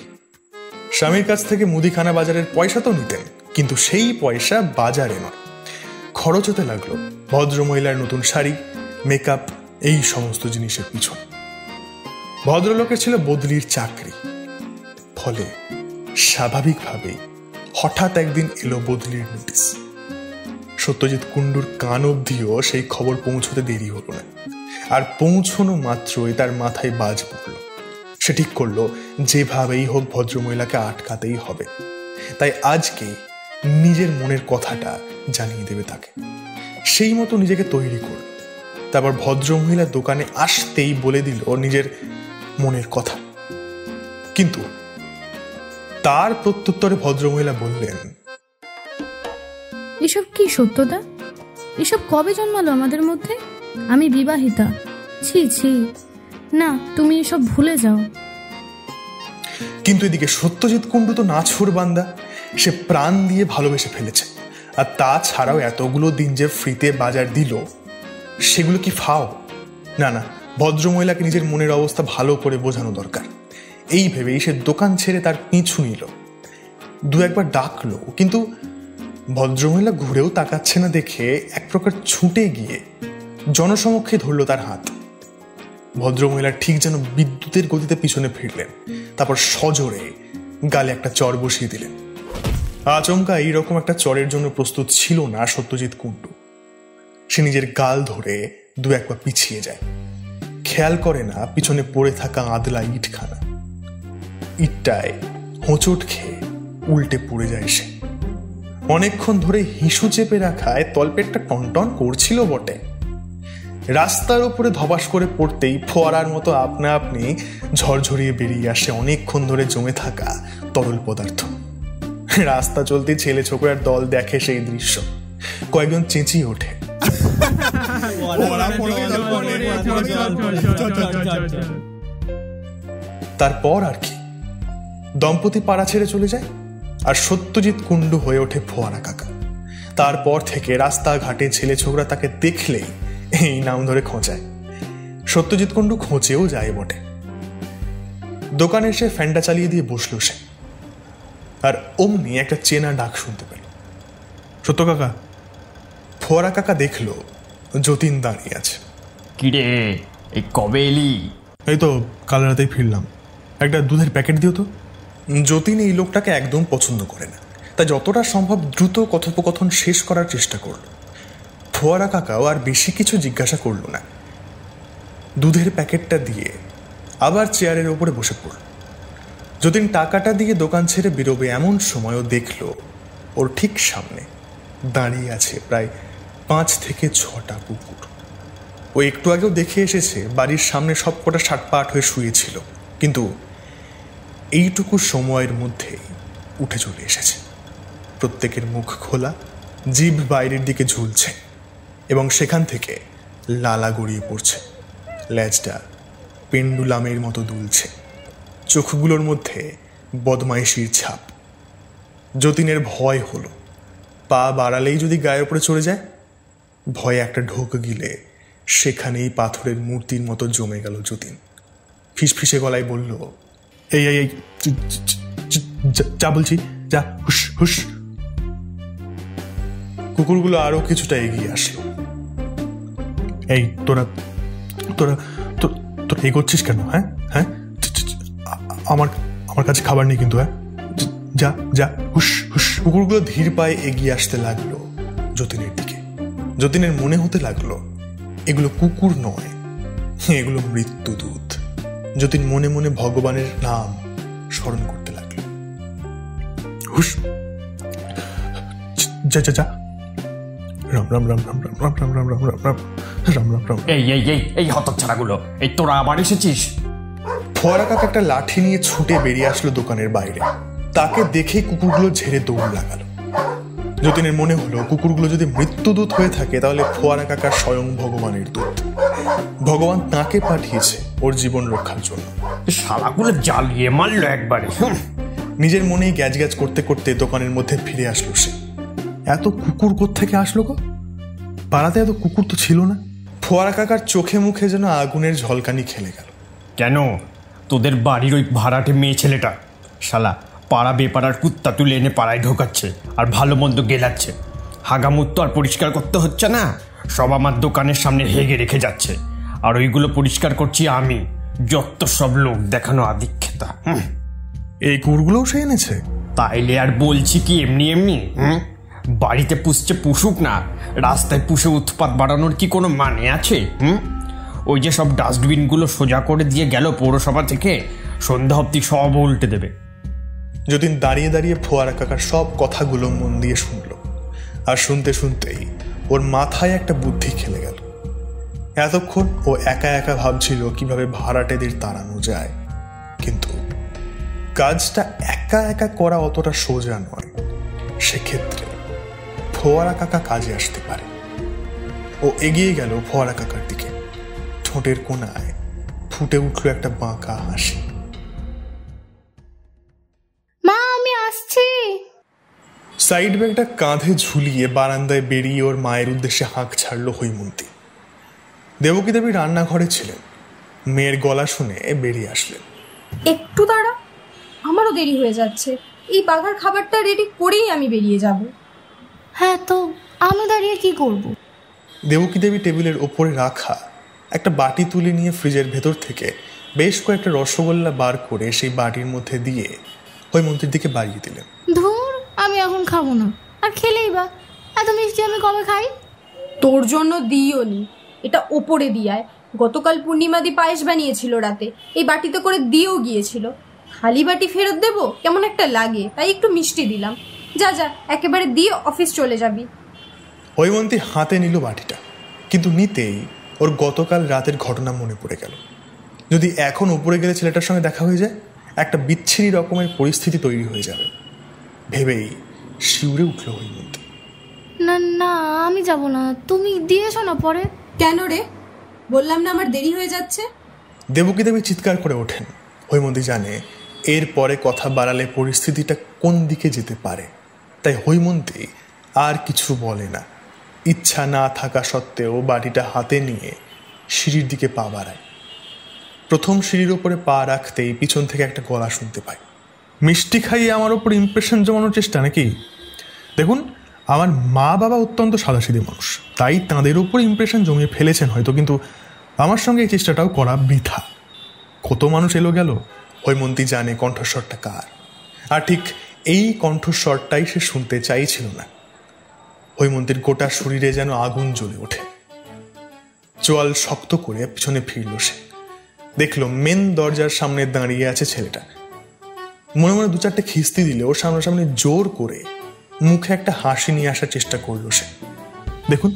স্বামীর কাছ থেকে মুদিখানা বাজারের পয়সা তো নিতেন, কিন্তু সেই পয়সা বাজারে নয়, খরচ হতে লাগলো ভদ্রমহিলার নতুন শাড়ি, মেকআপ, এই সমস্ত জিনিসের পিছন। ভদ্রলোকের ছিল বদলির চাকরি, ফলে স্বাভাবিকভাবেই হঠাৎ একদিন এলো বদলির নোটিশ। সত্যজিৎ কুণ্ডুর কান অবধিও সেই খবর পৌঁছতে দেরি হলো না, আর পৌঁছনো মাত্রই তার মাথায় বাজ পড়ল। সে ঠিক করলো যেভাবেই হোক ভদ্রমহিলাকে আটকাতেই হবে, তাই আজকেই নিজের মনের কথাটা জানিয়ে দেবে তাকে। সেই মতো নিজেকে তৈরি করল। তারপর ভদ্রমহিলা দোকানে আসতেই বলে দিল নিজের মনের কথা। কিন্তু তার প্রত্যুত্তরে ভদ্রমহিলা বললেন, এসব কি সত্যদা? এসব কবে জন্মালো আমাদের মধ্যে? আমি বিবাহিতা। ছি ছি, না, তুমি এসব ভুলে যাও। কিন্তু এদিকে সত্যজিৎ কুণ্ডু তো নাছোড় বান্দা, সে প্রাণ দিয়ে ভালোবেসে ফেলেছে। আর তাছাড়াও এতগুলো দিন যে ফ্রিতে বাজার দিল, সেগুলো কি ফাও? না না, ভদ্রমহিলাকে নিজের মনের অবস্থা ভালো করে বোঝানো দরকার। এই ভেবেই সে দোকান ছেড়ে তার পিছু নিল। দু একবার ডাকলো, কিন্তু ভদ্রমহিলা ঘুরেও তাকাচ্ছে না দেখে এক প্রকার ছুটে গিয়ে জনসমক্ষে ধরলো তার হাত। ভদ্রমহিলা ঠিক যেন বিদ্যুতের গতিতে পিছনে ফিরলেন, তারপর সজোরে গালে একটা চর বসিয়ে দিলেন। আচমকা এইরকম একটা চরের জন্য প্রস্তুত ছিল না সত্যজিৎ কুণ্ডু। সে নিজের গাল ধরে দু এক পা পিছিয়ে যায়, খেয়াল করে না পিছনে পড়ে থাকা আদলা ইটখানা। ইটটায় হোঁচট খেয়ে উল্টে পড়ে যায় সে। অনেকক্ষণ ধরে হিসু চেপে রাখায় তলপেটটা টনটন করছিল বটে। রাস্তার উপরে ধবাস করে পড়তেই ফোয়ারার মতো আপনা আপনি ঝরঝরিয়ে বেরিয়ে আসে অনেকক্ষণ ধরে জমে থাকা তরল পদার্থ। রাস্তা চলতে ছেলে ছোকরার দল দেখে সেই দৃশ্য। কয়েকজন চেঁচিয়ে ওঠে, তারপর আর কি, দম্পতি পাড়া ছেড়ে চলে যায়, আর সত্যজিৎ কুণ্ডু হয়ে ওঠে ফোয়ারা কাকা। তারপর থেকে রাস্তাঘাটে ছেলে ছোকরা তাকে দেখলেই এই নাম ধরে খোঁচায়। সত্যজিৎ কুণ্ডু খোঁচেও যায় বটে। দোকানে এসে ফ্যানটা চালিয়ে দিয়ে বসলো সে, আর অমনি একটা চেনা ডাক শুনতে পেল, সত্য কাকা। ফোয়ারা কাকা দেখলো যতীন দাঁড়িয়ে আছে। কিরে, এই কবে এলি? এই তো কাল রাতেই ফিরলাম। একটা দুধের প্যাকেট দিও তো। যতীন এই লোকটাকে একদম পছন্দ করে না, তাই যতটা সম্ভব দ্রুত কথোপকথন শেষ করার চেষ্টা করল। ফোয়ারা কাকাও আর বেশি কিছু জিজ্ঞাসা করল না। দুধের প্যাকেটটা দিয়ে আবার চেয়ারের ওপরে বসে পড়ল। যতীন টাকাটা দিয়ে দোকান ছেড়ে বেরোবে এমন সময়ও দেখল ওর ঠিক সামনে দাঁড়িয়ে আছে প্রায় 5 থেকে 6টা কুকুর। ও একটু আগেও দেখে এসেছে বাড়ির সামনে সব কটা সাটপাট হয়ে শুয়েছিল, কিন্তু এইটুকু সময়ের মধ্যে উঠে চলে এসেছে। প্রত্যেকের মুখ খোলা, জিভ বাইরের দিকে ঝুলছে এবং সেখান থেকে লালা গড়িয়ে পড়ছে। লেজটা পেন্ডুলামের মতো দুলছে, চোখগুলোর মধ্যে বদমাইশির ছাপ। যতীনের ভয় হলো, পা বাড়ালেই যদি গায়ের উপরে চড়ে যায়। ভয়ে একটা ঢোক গিলে সেখানেই পাথরের মূর্তির মতো জমে গেল যতীন। ফিসফিসে গলায় বলল, এই এই যা বলছি, যা, হুস হুস। কুকুরগুলো আরো কিছুটা এগিয়ে আসলো। এই তোরা তোরা তোরা এগোচ্ছিস কেন? হ্যাঁ হ্যাঁ, আমার কাছে খাবার নেই কিন্তু। হ্যাঁ, যা যা, হুস হুস। কুকুরগুলো ধীর পায়ে এগিয়ে আসতে লাগলো যতীনের দিকে। যতীনের মনে হতে লাগলো এগুলো কুকুর নয়, এগুলো মৃত্যুদূত। যতীন মনে মনে ভগবানের নাম স্মরণ করতে লাগলো। হুস, যা যা যা, রাম রাম রাম রাম রাম রাম রাম রাম রাম রাম রাম রাম রাম রাম। এই এই এই এই হতচ্ছাড়াগুলো, এই তোরা আবার এসেছিস? ফোয়ারা কাকা একটা লাঠি নিয়ে ছুটে বেরিয়ে আসলো দোকানের বাইরে। তাকে দেখে কুকুরগুলো ঝেড়ে দৌড় লাগালো। যতীনের মনে হলো কুকুরগুলো যদি মৃত্যুদূত হয়ে থাকে তাহলে ফোয়ারা কাকা স্বয়ং ভগবানের দূত। ভগবান তাকে পাঠিয়েছে ওর জীবন রক্ষার জন্য। শালাগুলো জ্বালিয়ে মারলো একবারে। নিজের মনেই গ্যাজ গ্যাজ করতে করতে দোকানের মধ্যে ফিরে আসলো সে। এত কুকুর কোত্থেকে আসলো গো? পাড়াতে এত কুকুর তো ছিল না। ফোয়ারা কাকার চোখে মুখে যেন আগুনের ঝলকানি খেলে গেল। কেন? তোদের বাড়ির ওই ভাড়াটে মেয়ে ছেলেটা শালা পাড়া বেপাড়ার কুত্তা তুলে এনে পাড়ায় ঢোকাচ্ছে আর ভালো মন্দ গেলাচ্ছে। হাগামুত তো আর পরিষ্কার করতে হচ্ছে না, সব আমার দোকানের সামনে হেগে রেখে যাচ্ছে, আর ওইগুলো পরিষ্কার করছি আমি। যত সব লোক দেখানো আদিক্ষেতা। এই কুকুরগুলোও সে এনেছে? তাইলে আর বলছি কি এমনি এমনি? বাড়িতে পুষছে পুষুক না, রাস্তায় পুষে উৎপাত বাড়ানোর কি কোনো মানে আছে? ওই যে সব ডাস্টবিনগুলো সোজা করে দিয়ে গেল পৌরসভা থেকে, সন্ধ্যা অব্দি সব উল্টে দেবে। যতীন দাঁড়িয়ে দাঁড়িয়ে ফোয়ারা কাকার সব কথাগুলো মন দিয়ে শুনল, আর শুনতে শুনতেই ওর মাথায় একটা বুদ্ধি খেলে গেল। এতক্ষণ ও একা একা ভাবছিল কিভাবে ভাড়াটেদের তাড়ানো যায়, কিন্তু কাজটা একা একা করা অতটা সোজা নয়। সেক্ষেত্রে ফোয়ারা কাকা কাজে আসতে পারে। ও এগিয়ে গেল ফোয়ারা কাকার দিকে। ঠোঁটের কোণায় ফুটে উঠল একটা বাঁকা হাসি। মা, আমি আসছি। সাইড ব্যাগটা কাঁধে ঝুলিয়ে বারান্দায় বেরিয়ে ওর মায়ের উদ্দেশ্যে হাঁক ছাড়ল হৈমন্তী। দেবকী দেবী রান্নাঘরে ছিলেন। মেয়ের গলা শুনে বেরিয়ে আসলেন। একটু দাঁড়া, আমারও দেরি হয়ে যাচ্ছে। এই বাঘার খাবারটা রেডি করেই আমি বেরিয়ে যাব। হ্যাঁ, তো আমি দাঁড়িয়ে কি করব? দেবকী দেবী টেবিলের ওপরে রাখা একটা বাটি তুলে নিয়ে ফ্রিজের ভেতর থেকে বেশ কয়েকটা রসগোল্লা বার করে সেই বাটির মধ্যে দিয়ে হৈমন্তীর দিকে বাড়িয়ে দিলেন। ধুর, আমি এখন খাবো না, আর খেলেই বা এত মিষ্টি আমি কবে খাই? তোর জন্য দিও নি, এটা ওপরে দিয়ায়। গতকাল পূর্ণিমাদি পায়েস বানিয়েছিল রাতে, এই বাটিতে করে দিয়েও গিয়েছিল। খালি বাটি ফেরত দেবো কেমন একটা লাগে, তাই একটু মিষ্টি দিলাম। যা যা, একেবারে দিয়ে অফিস চলে যাবি। হৈমন্তী হাতে নিল বাটিটা, কিন্তু নিতেই ওর গতকাল রাতের ঘটনা মনে পড়ে গেল। যদি এখন উপরে গেলে ছেলেটার সঙ্গে দেখা হয়ে যায়, একটা বিচ্ছিরি রকমের পরিস্থিতি তৈরি হয়ে যাবে ভেবেই শিউরে উঠল হৈমন্তী। না না, আমি যাব না, তুমি দিয়েছো না পরে। কেন রে? বললাম না আমার দেরি হয়ে যাচ্ছে। দেবকী দেবী চিৎকার করে ওঠেন। হৈমন্তী জানে এর পরে কথা বাড়ালে পরিস্থিতিটা কোন দিকে যেতে পারে, তাই হৈমন্তী আর কিছু বলে না। ইচ্ছা না থাকা সত্ত্বেও বাটিটা হাতে নিয়ে সিঁড়ির দিকে পা বাড়ায়। প্রথম সিঁড়ির ওপরে পা রাখতেই পিছন থেকে একটা গলা শুনতে পায়। মিষ্টি খাইয়ে আমার ওপর ইমপ্রেশন জমানোর চেষ্টা নাকি? দেখুন, আমার মা বাবা অত্যন্ত সাদাসিধে মানুষ, তাই তাঁদের ওপর ইমপ্রেশন জমিয়ে ফেলেছেন হয়তো, কিন্তু আমার সঙ্গে এই চেষ্টাটাও করা বৃথা। কত মানুষ এলো গেল, হৈমন্তী জানে কণ্ঠস্বরটা কার, আর ঠিক এই কণ্ঠস্বরটাই সে শুনতে চাইছিল না। হৈমন্তীর গোটা শরীরে যেন আগুন জ্বলে ওঠে। চোয়াল শক্ত করে পিছনে ফিরল সে। দেখলো মেন দরজার সামনে দাঁড়িয়ে আছে ছেলেটা। মনে মনে 2-4টে খিস্তি দিলে ওর সামনাসামনি জোর করে মুখে একটা হাসি নিয়ে আসার চেষ্টা করলো সে। দেখুন,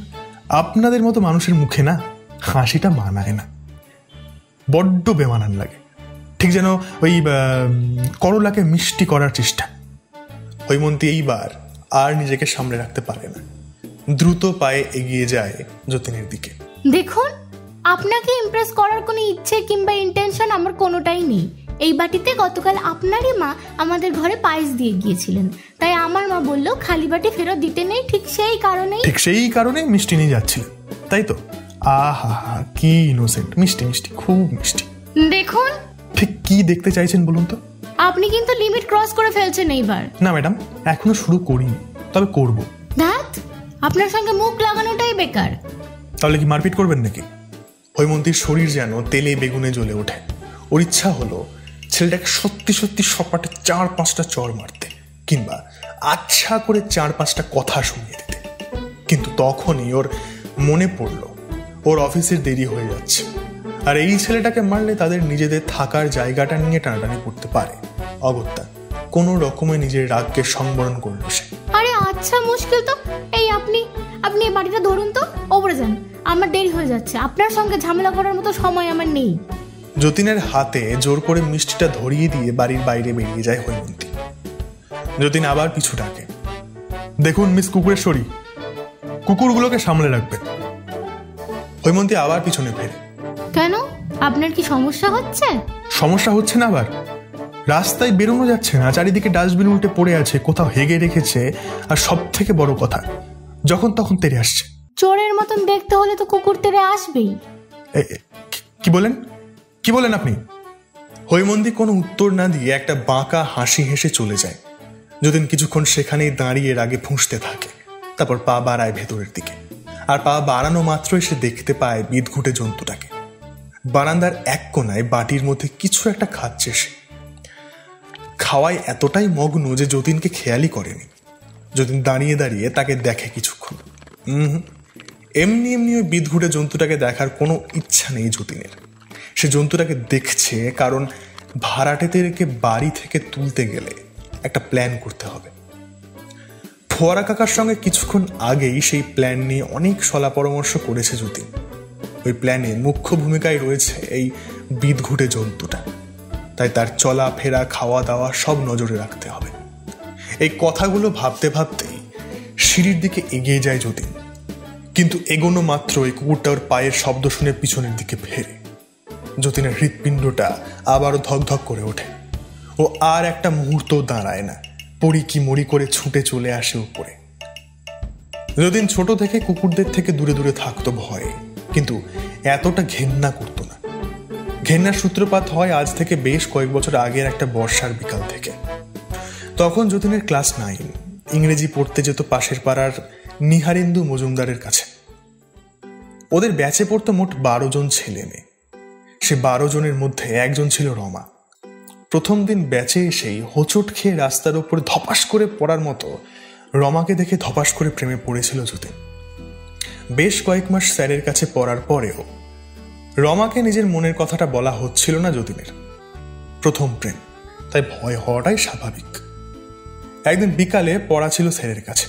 আপনাদের মতো মানুষের মুখে না হাসিটা মানায় না, বড্ড বেমানান লাগে, ঠিক যেন ওই করলাকে মিষ্টি করার চেষ্টা। হৈমন্তী এইবার আর নিজেকে সামলে রাখতে পারে না, দ্রুত পায়ে এগিয়ে যায় যতীনের দিকে। দেখুন, আপনাকে ইমপ্রেস করার কোনো ইচ্ছে কিংবা ইন্টেনশন আমার কোনোটাই নেই। এই বাটিতে গতকাল আপনারই মা আমাদের ঘরে পায়েস দিয়ে গিয়েছিলেন, তাই আমার মা বললো খালি বাটি ফেরত দিতে নেই। ঠিক সেই কারণে মিষ্টি নিয়ে যাচ্ছিল, তাই তো? আহা, কি ইনোসেন্ট, মিষ্টি মিষ্টি, খুব মিষ্টি। দেখুন, ঠিক কি দেখতে চাইছেন বলুন তো? আপনি কিন্তু লিমিট ক্রস করে ফেলছেন এইবার। না ম্যাডাম, এখনো শুরু করিনি, তবে করব। ধ্যাত, আপনার সঙ্গে মুখ লাগানোটাই বেকার। তাহলে কি মারপিট করবেন নাকি? হৈমন্তীর শরীর যেন তেলে বেগুনে জ্বলে ওঠে। ওর ইচ্ছা হলো ছেলেটাকে সত্যি সত্যি সপাটে 4-5টা চড় মারতে, কিংবা আচ্ছা করে 4-5টা কথা শুনিয়ে দিতে। কিন্তু তখনই ওর মনে পড়লো ওর অফিসের দেরি হয়ে যাচ্ছে, আর এই ছেলেটাকে মারলে তাদের নিজেদের থাকার জায়গাটা নিয়ে টানাটানি করতে পারে। অগত্যা কোনো রকমে নিজের রাগকে সংবরণ করলো সে। আরে আচ্ছা, মুশকিল তো। এই আপনি এই বাড়িটা ধরুন তো, ওপরে যান, আমার দেরি হয়ে যাচ্ছে। আপনার সঙ্গে ঝামেলা করার মতো সময় আমার নেই। যতীনের হাতে জোর করে মিষ্টিটা ধরিয়ে দিয়ে বাড়ির বাইরে বেরিয়ে যায় হৈমন্তী। যতীন আবার পিছু ডাকে, দেখুন মিস কুকুরেশ্বরী, কুকুরগুলোকে সামলে রাখবেন। হৈমন্তী আবার পিছনে ফেরে। কেন, আপনার কি সমস্যা হচ্ছে? সমস্যা হচ্ছে না আবার? রাস্তায় বেরোনো যাচ্ছে না, চারিদিকে ডাস্টবিন উল্টে পড়ে আছে, কোথাও হেগে রেখেছে, আর সব থেকে বড় কথা, যখন তখন তেড়ে আসছে। চোরের মতন দেখতে হলে তো কুকুর তেড়ে আসবেই। কি বলেন আপনি? হৈমন্তী কোনো উত্তর না দিয়ে একটা বাঁকা হাসি হেসে চলে যায়। যতীন কিছুক্ষণ সেখানেই দাঁড়িয়ে রাগে ফুঁসতে থাকে, তারপর পা বাড়ায় ভেতরের দিকে। আর পা বাড়ানো মাত্রই সে দেখতে পায় বিদঘুটে জন্তুটাকে। বারান্দার এক কোনায় বাটির মধ্যে কিছু একটা খাচ্ছে সে। খাওয়ায় এতটাই মগ্ন যে যতীনকে খেয়ালই করেনি। যতীন দাঁড়িয়ে দাঁড়িয়ে তাকে দেখে কিছুক্ষণ। এমনি ওই বিদঘুটে জন্তুটাকে দেখার কোনো ইচ্ছা নেই যতীনের। সে জন্তুটাকে দেখছে কারণ ভাড়াটেদেরকে বাড়ি থেকে তুলতে গেলে একটা প্ল্যান করতে হবে। ফোয়ারা কাকার সঙ্গে কিছুক্ষণ আগেই সেই প্ল্যান নিয়ে অনেক সলা পরামর্শ করেছে যতীন। ওই প্ল্যানে মুখ্য ভূমিকায় রয়েছে এই বিদঘুটে জন্তুটা, তাই তার চলা ফেরা, খাওয়া দাওয়া সব নজরে রাখতে হবে। এই কথাগুলো ভাবতে ভাবতেই সিঁড়ির দিকে এগিয়ে যায় যতীন, কিন্তু এগোনো মাত্র এই কুকুরটা ওর পায়ের শব্দ শুনে পিছনের দিকে ফেরে। যতীনের হৃৎপিণ্ডটা আবারও ধকধক করে ওঠে। ও আর একটা মুহূর্ত দাঁড়ায় না, পড়ি কি মরি করে ছুটে চলে আসে উপরে। যতীন ছোট থেকে কুকুরদের থেকে দূরে দূরে থাকতো ভয়ে, কিন্তু এতটা ঘেন্না করতো না। ঘেন্নার সূত্রপাত হয় আজ থেকে বেশ কয়েক বছর আগের একটা বর্ষার বিকাল থেকে। তখন যতীনের ক্লাস 9, ইংরেজি পড়তে যেত পাশের পাড়ার নিহারেন্দু মজুমদারের কাছে। ওদের ব্যাচে পড়তো মোট 12 জন ছেলে মেয়ে। সে 12 জনের মধ্যে একজন ছিল রমা। প্রথম দিন ব্যাচে এসেই হোঁচট খেয়ে রাস্তার উপর ধপাস করে পড়ার মতো রমাকে দেখে ধপাস করে প্রেমে পড়েছিল যতীন। বেশ কয়েক মাস স্যারের কাছে পড়ার পরেও রমাকে নিজের মনের কথাটা বলা হচ্ছিল না যতীনের। প্রথম প্রেম, তাই ভয় হওয়াটাই স্বাভাবিক। একদিন বিকালে পড়া ছিল স্যারের কাছে।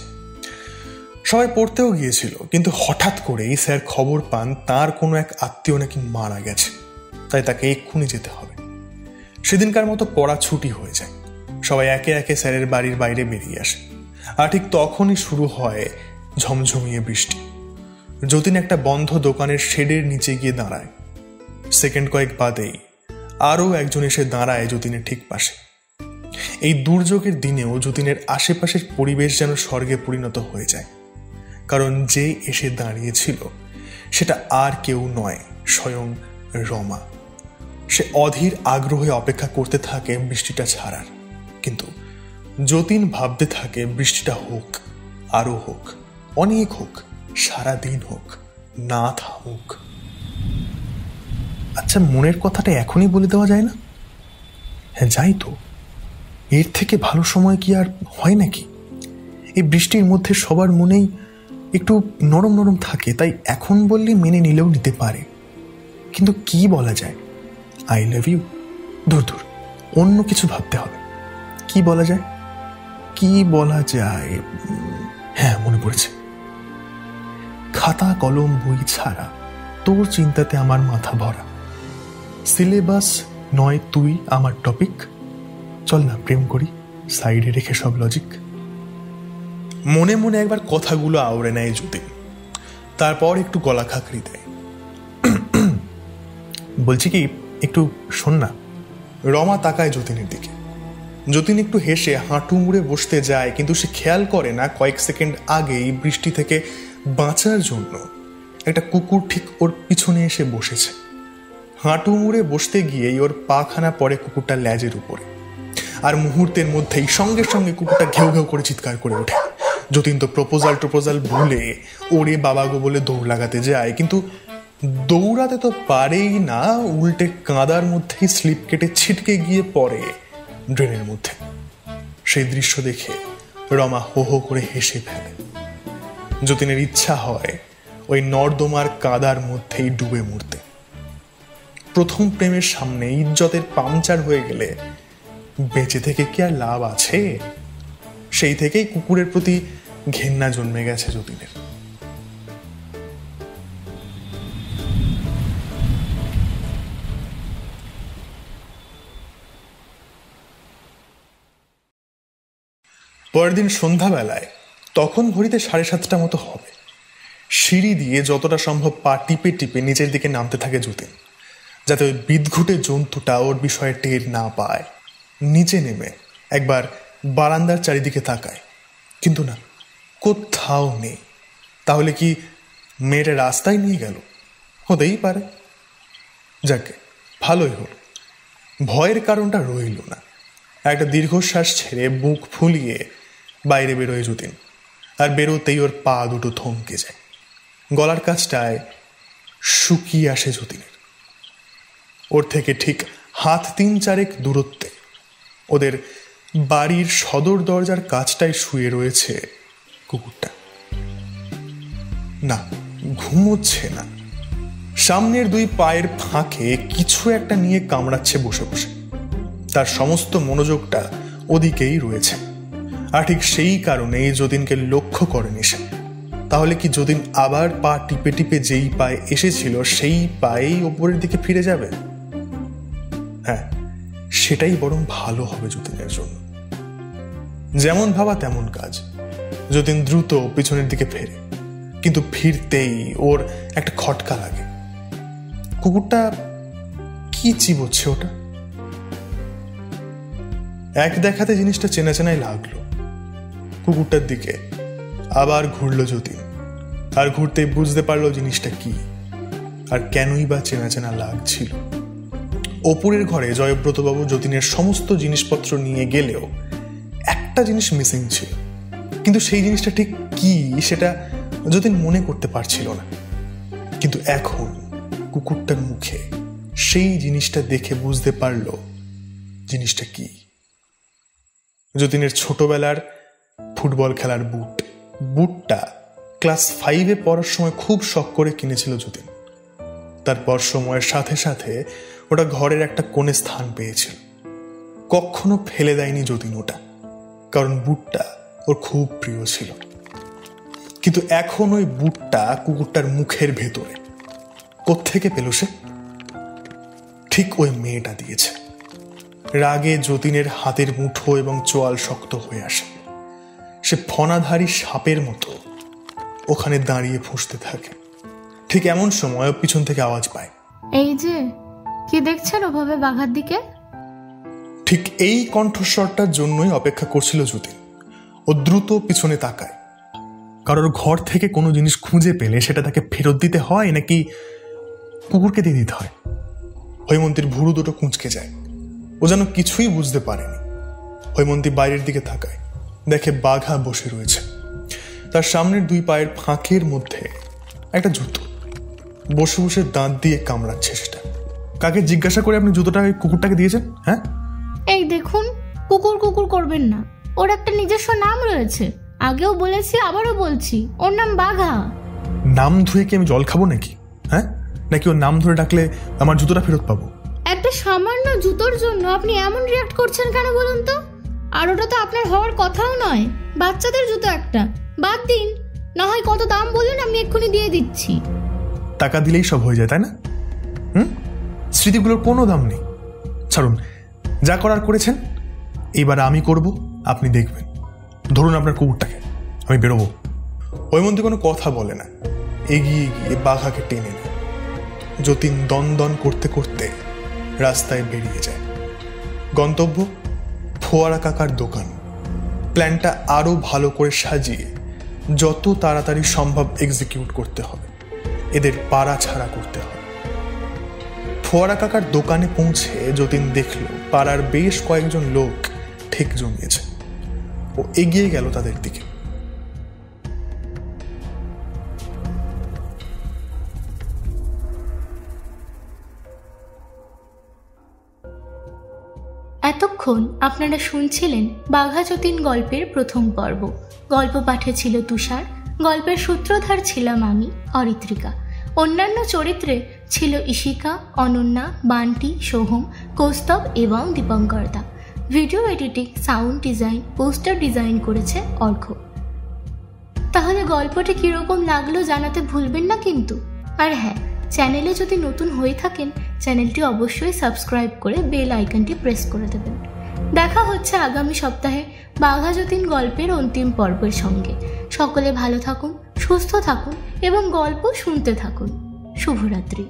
সবাই পড়তেও গিয়েছিল, কিন্তু হঠাৎ করেই স্যার খবর পান তার কোনো এক আত্মীয় নাকি মারা গেছে, তাই তাকে এক্ষুনি যেতে হবে। সেদিনকার মতো পড়া ছুটি হয়ে যায়। সবাই একে একে স্যারের বাড়ির বাইরে বেরিয়ে আসে, আর ঠিক তখনই শুরু হয় ঝমঝমিয়ে বৃষ্টি। যতীন একটা বন্ধ দোকানের শেডের নিচে গিয়ে দাঁড়ায়। সেকেন্ড কয়েক বাদেই আরও একজন এসে দাঁড়ায় যতীনের ঠিক পাশে। এই দুর্যোগের দিনেও যতীনের আশেপাশের পরিবেশ যেন স্বর্গে পরিণত হয়ে যায়, কারণ যে এসে দাঁড়িয়েছিল সেটা আর কেউ নয়, স্বয়ং রমা। সে অধীর আগ্রহে অপেক্ষা করতে থাকে বৃষ্টিটা ছাড়ার, কিন্তু যতীন ভাবতে থাকে বৃষ্টিটা হোক, আরো হোক, অনেক হোক, সারাদিন হোক, না থামুক। আচ্ছা, মনের কথাটা এখনই বলে দেওয়া যায় না? হ্যাঁ, যাই তো। এর থেকে ভালো সময় কি আর হয় নাকি? এই বৃষ্টির মধ্যে সবার মনেই একটু নরম নরম থাকে, তাই এখন বললে মেনে নিলেও নিতে পারে। কিন্তু কি বলা যায়, আই লাভ ইউ। ধুর ধুর, অন্য কিছু ভাবতে হবে। কি বলা যায়, কি বলা যায়? হ্যাঁ, মনে পড়েছে। খাতা কলম বই ছাড়া তোর চিন্তাতে আমার মাথা ভরা, সিলেবাস নয় তুই আমার টপিক, চল না প্রেম করি সাইডে রেখে সব লজিক। মনে মনে একবার কথাগুলো আওড়ে নেয় যতীন, তারপর একটু গলা খাকরি দেয়। বলছি কি, একটু শোন না। রমা তাকায় যতীনের দিকে। যতীন একটু হেসে হাঁটু মুড়ে বসতে যায়, কিন্তু সে খেয়াল করে না কয়েক সেকেন্ড আগেই বৃষ্টি থেকে বাঁচার জন্য একটা কুকুর ঠিক ওর পিছনে এসে বসেছে। হাঁটু মুড়ে বসতে গিয়েই ওর পাখানা পড়ে কুকুরটা ল্যাজের উপরে, আর মুহূর্তের মধ্যেই সঙ্গে সঙ্গে কুকুরটা ঘেউ ঘেউ করে চিৎকার করে ওঠে। যতীন তো প্রপোজাল ভুলে ওরে বাবা গো বলে দৌড় লাগাতে যায়, কিন্তু দৌড়াতে তো পারেই না, উল্টে কাঁদার মধ্যেই স্লিপ কেটে ছিটকে গিয়ে পড়ে ড্রেনের মধ্যে। সেই দৃশ্য দেখে রমা হো হো করে হেসে ফেলে। যতীনের ইচ্ছা হয় ওই নর্দমার কাদার মধ্যেই ডুবে মরতে। প্রথম প্রেমের সামনে ইজ্জতের পাংচার হয়ে গেলে বেঁচে থেকে কি আর লাভ আছে? সেই থেকেই কুকুরের প্রতি ঘেন্না জন্মে গেছে যতীনের। পরের দিন সন্ধ্যাবেলায়, তখন ঘড়িতে 7:30 মতো হবে, সিঁড়ি দিয়ে যতটা সম্ভব পা টিপে টিপে নিচের দিকে নামতে থাকে যতীন, যাতে ওই বিদঘুটে জন্তুটা ওর বিষয়ে টের না পায়। নিচে নেমে একবার বারান্দার চারিদিকে তাকায়, কিন্তু না, কোথাও নেই। তাহলে কি মেয়েটা রাস্তায় নিয়ে গেল? হতেই পারে। যাকে ভালোই হল, ভয়ের কারণটা রইল না। একটা দীর্ঘশ্বাস ছেড়ে বুক ফুলিয়ে বাইরে বেরোয় যতীন, আর বেরোতেই ওর পা দুটো থমকে যায়। গলার কাছটায় শুকিয়ে আসে যতীনের। ওর থেকে ঠিক হাত 3-4 দূরত্বে ওদের বাড়ির সদর দরজার কাছটায় শুয়ে রয়েছে কুকুরটা। না, ঘুমোচ্ছে না, সামনের 2 পায়ের ফাঁকে কিছু একটা নিয়ে কামড়াচ্ছে বসে বসে। তার সমস্ত মনোযোগটা ওদিকেই রয়েছে, আর ঠিক সেই কারণেই যতীনকে লক্ষ্য করেনি সে। তাহলে কি যতীন আবার পা টিপে টিপে যেই পায়ে এসেছিল সেই পায়েই ওপরের দিকে ফিরে যাবে? হ্যাঁ, সেটাই বরং ভালো হবে যতীনের জন্য। যেমন ভাবা তেমন কাজ। যতীন দ্রুত পিছনের দিকে ফেরে, কিন্তু ফিরতেই ওর একটা খটকা লাগে। কুকুরটা কি চিবোচ্ছে ওটা? এক দেখাতে জিনিসটা চেনা চেনাই লাগলো। কুকুরটার দিকে আবার ঘুরল যতীন, আর ঘুরতেই বুঝতে পারলো জিনিসটা কি, আর কেনই বা চেনা চেনা লাগছিল। ওপরের ঘরে জয়ব্রতবাবু যতীনের সমস্ত জিনিসপত্র নিয়ে গেলেও একটা জিনিস মিসিং ছিল, কিন্তু সেই জিনিসটা ঠিক কি সেটা যতীন মনে করতে পারছিল না। কিন্তু এখন কুকুরটার মুখে সেই জিনিসটা দেখে বুঝতে পারল জিনিসটা কি। যতীনের ছোটবেলার ফুটবল খেলার বুটটা ক্লাস 5-এ পড়ার সময় খুব শখ করে কিনেছিল যতীন। তারপর সময়ের সাথে সাথে ওটা ঘরের একটা কোণে স্থান পেয়েছিল। কখনো ফেলে দেয়নি যতীন ওটা, কারণ বুটটা ওর খুব প্রিয় ছিল। কিন্তু এখন ওই বুটটা কুকুরটার মুখের ভেতরে। কোত্থেকে পেল সে? ঠিক ওই মেয়েটা দিয়েছে। রাগে যতীনের হাতের মুঠো এবং চোয়াল শক্ত হয়ে আসে। সে ফণাধারী সাপের মতো ওখানে দাঁড়িয়ে ফুঁসতে থাকে। ঠিক এমন সময় পিছন থেকে আওয়াজ পায়, এই যে, কি দেখছেন ওভাবে বাঘার দিকে? ঠিক এই কণ্ঠস্বরটার জন্যই অপেক্ষা করছিল যতীন। ও দ্রুত পিছনে তাকায়। কারোর ঘর থেকে কোনো জিনিস খুঁজে পেলে সেটা তাকে ফেরত দিতে হয় নাকি কুকুরকে দিয়ে দিতে হয়? হৈমন্তীর ভুরু দুটো কুঁচকে যায়। ও যেন কিছুই বুঝতে পারেনি। হৈমন্তী বাইরের দিকে তাকায়, দেখে বাঘা বসে রয়েছে। তার সামনের 2 পায়ের ফাঁকের মধ্যে একটা জুতো। বসে বসে দাঁত দিয়ে কামড়াচ্ছে সেটা। কাকে জিজ্ঞাসা করে আপনি জুতোটা কুকুরটাকে দিয়েছেন? হ্যাঁ, এই দেখুন, কুকুর কুকুর করবেন না, ওর একটা নিজস্ব নাম রয়েছে। আগেও বলেছি, আবারও বলছি, ওর নাম বাঘা। নাম ধুয়ে কি আমি জল খাবো নাকি? হ্যাঁ, নাকি ওর নাম ধরে ডাকলে আমার জুতোটা ফেরত পাবো? একটা সামান্য জুতোর জন্য আপনি এমন রিয়াক্ট করছেন কেন বলুন তো? আর ওটা তো আপনার হওয়ার কথাও নয়, বাচ্চাদের জুতো একটা। বাদ দিন, না হয় কত দাম বললেন, আমি এক্ষুনি দিয়ে দিচ্ছি। টাকা দিলেই সব হয়ে যায়, তাই না? স্মৃতিগুলোর কোনো দাম নেই। ছাড়ুন, যা করার করেছেন, এবার আমি করব, আপনি দেখবেন। ধরুন আপনার কুকুরটাকে, আমি বেরোবো। হৈমন্তী কোনো কথা বলে না, এগিয়ে গিয়ে বাঘাকে টেনে নেয়। যতীন দন করতে করতে রাস্তায় বেরিয়ে যায়। গন্তব্য ফোয়ারা কাকার দোকান। প্ল্যানটা আরো ভালো করে সাজিয়ে যত তাড়াতাড়ি সম্ভব এক্সিকিউট করতে হবে, এদের পাড়া ছাড়া করতে হবে। ফোয়ারা কাকার দোকানে পৌঁছে যতীন দেখল পাড়ার বেশ কয়েকজন লোক ঠিক জমিয়েছে। ও এগিয়ে গেল তাদের দিকে। এতক্ষণ আপনারা শুনছিলেন বাঘা যতীন গল্পের প্রথম পর্ব। গল্প পাঠে ছিল তুষার, গল্পের সূত্রধার ছিলাম আমি, অরিত্রিকা। অন্যান্য চরিত্রে ছিল ইশিকা, অনন্যা, বান্টি, সোহম, কৌস্তব এবং দীপঙ্কর দা। Video editing, sound design, poster design করেছে অর্ঘ। তাহলে গল্পটি কীরকম লাগলো জানাতে ভুলবেন না কিন্তু। আর হ্যাঁ, চ্যানেলে যদি নতুন হয়ে থাকেন, চ্যানেলটি অবশ্যই সাবস্ক্রাইব করে বেল আইকনটি প্রেস করে দেবেন। দেখা হচ্ছে আগামী সপ্তাহে বাঘা যতীন গল্পের অন্তিম পর্বের সঙ্গে। সকলে ভালো থাকুন, সুস্থ থাকুন এবং গল্প শুনতে থাকুন। শুভরাত্রি।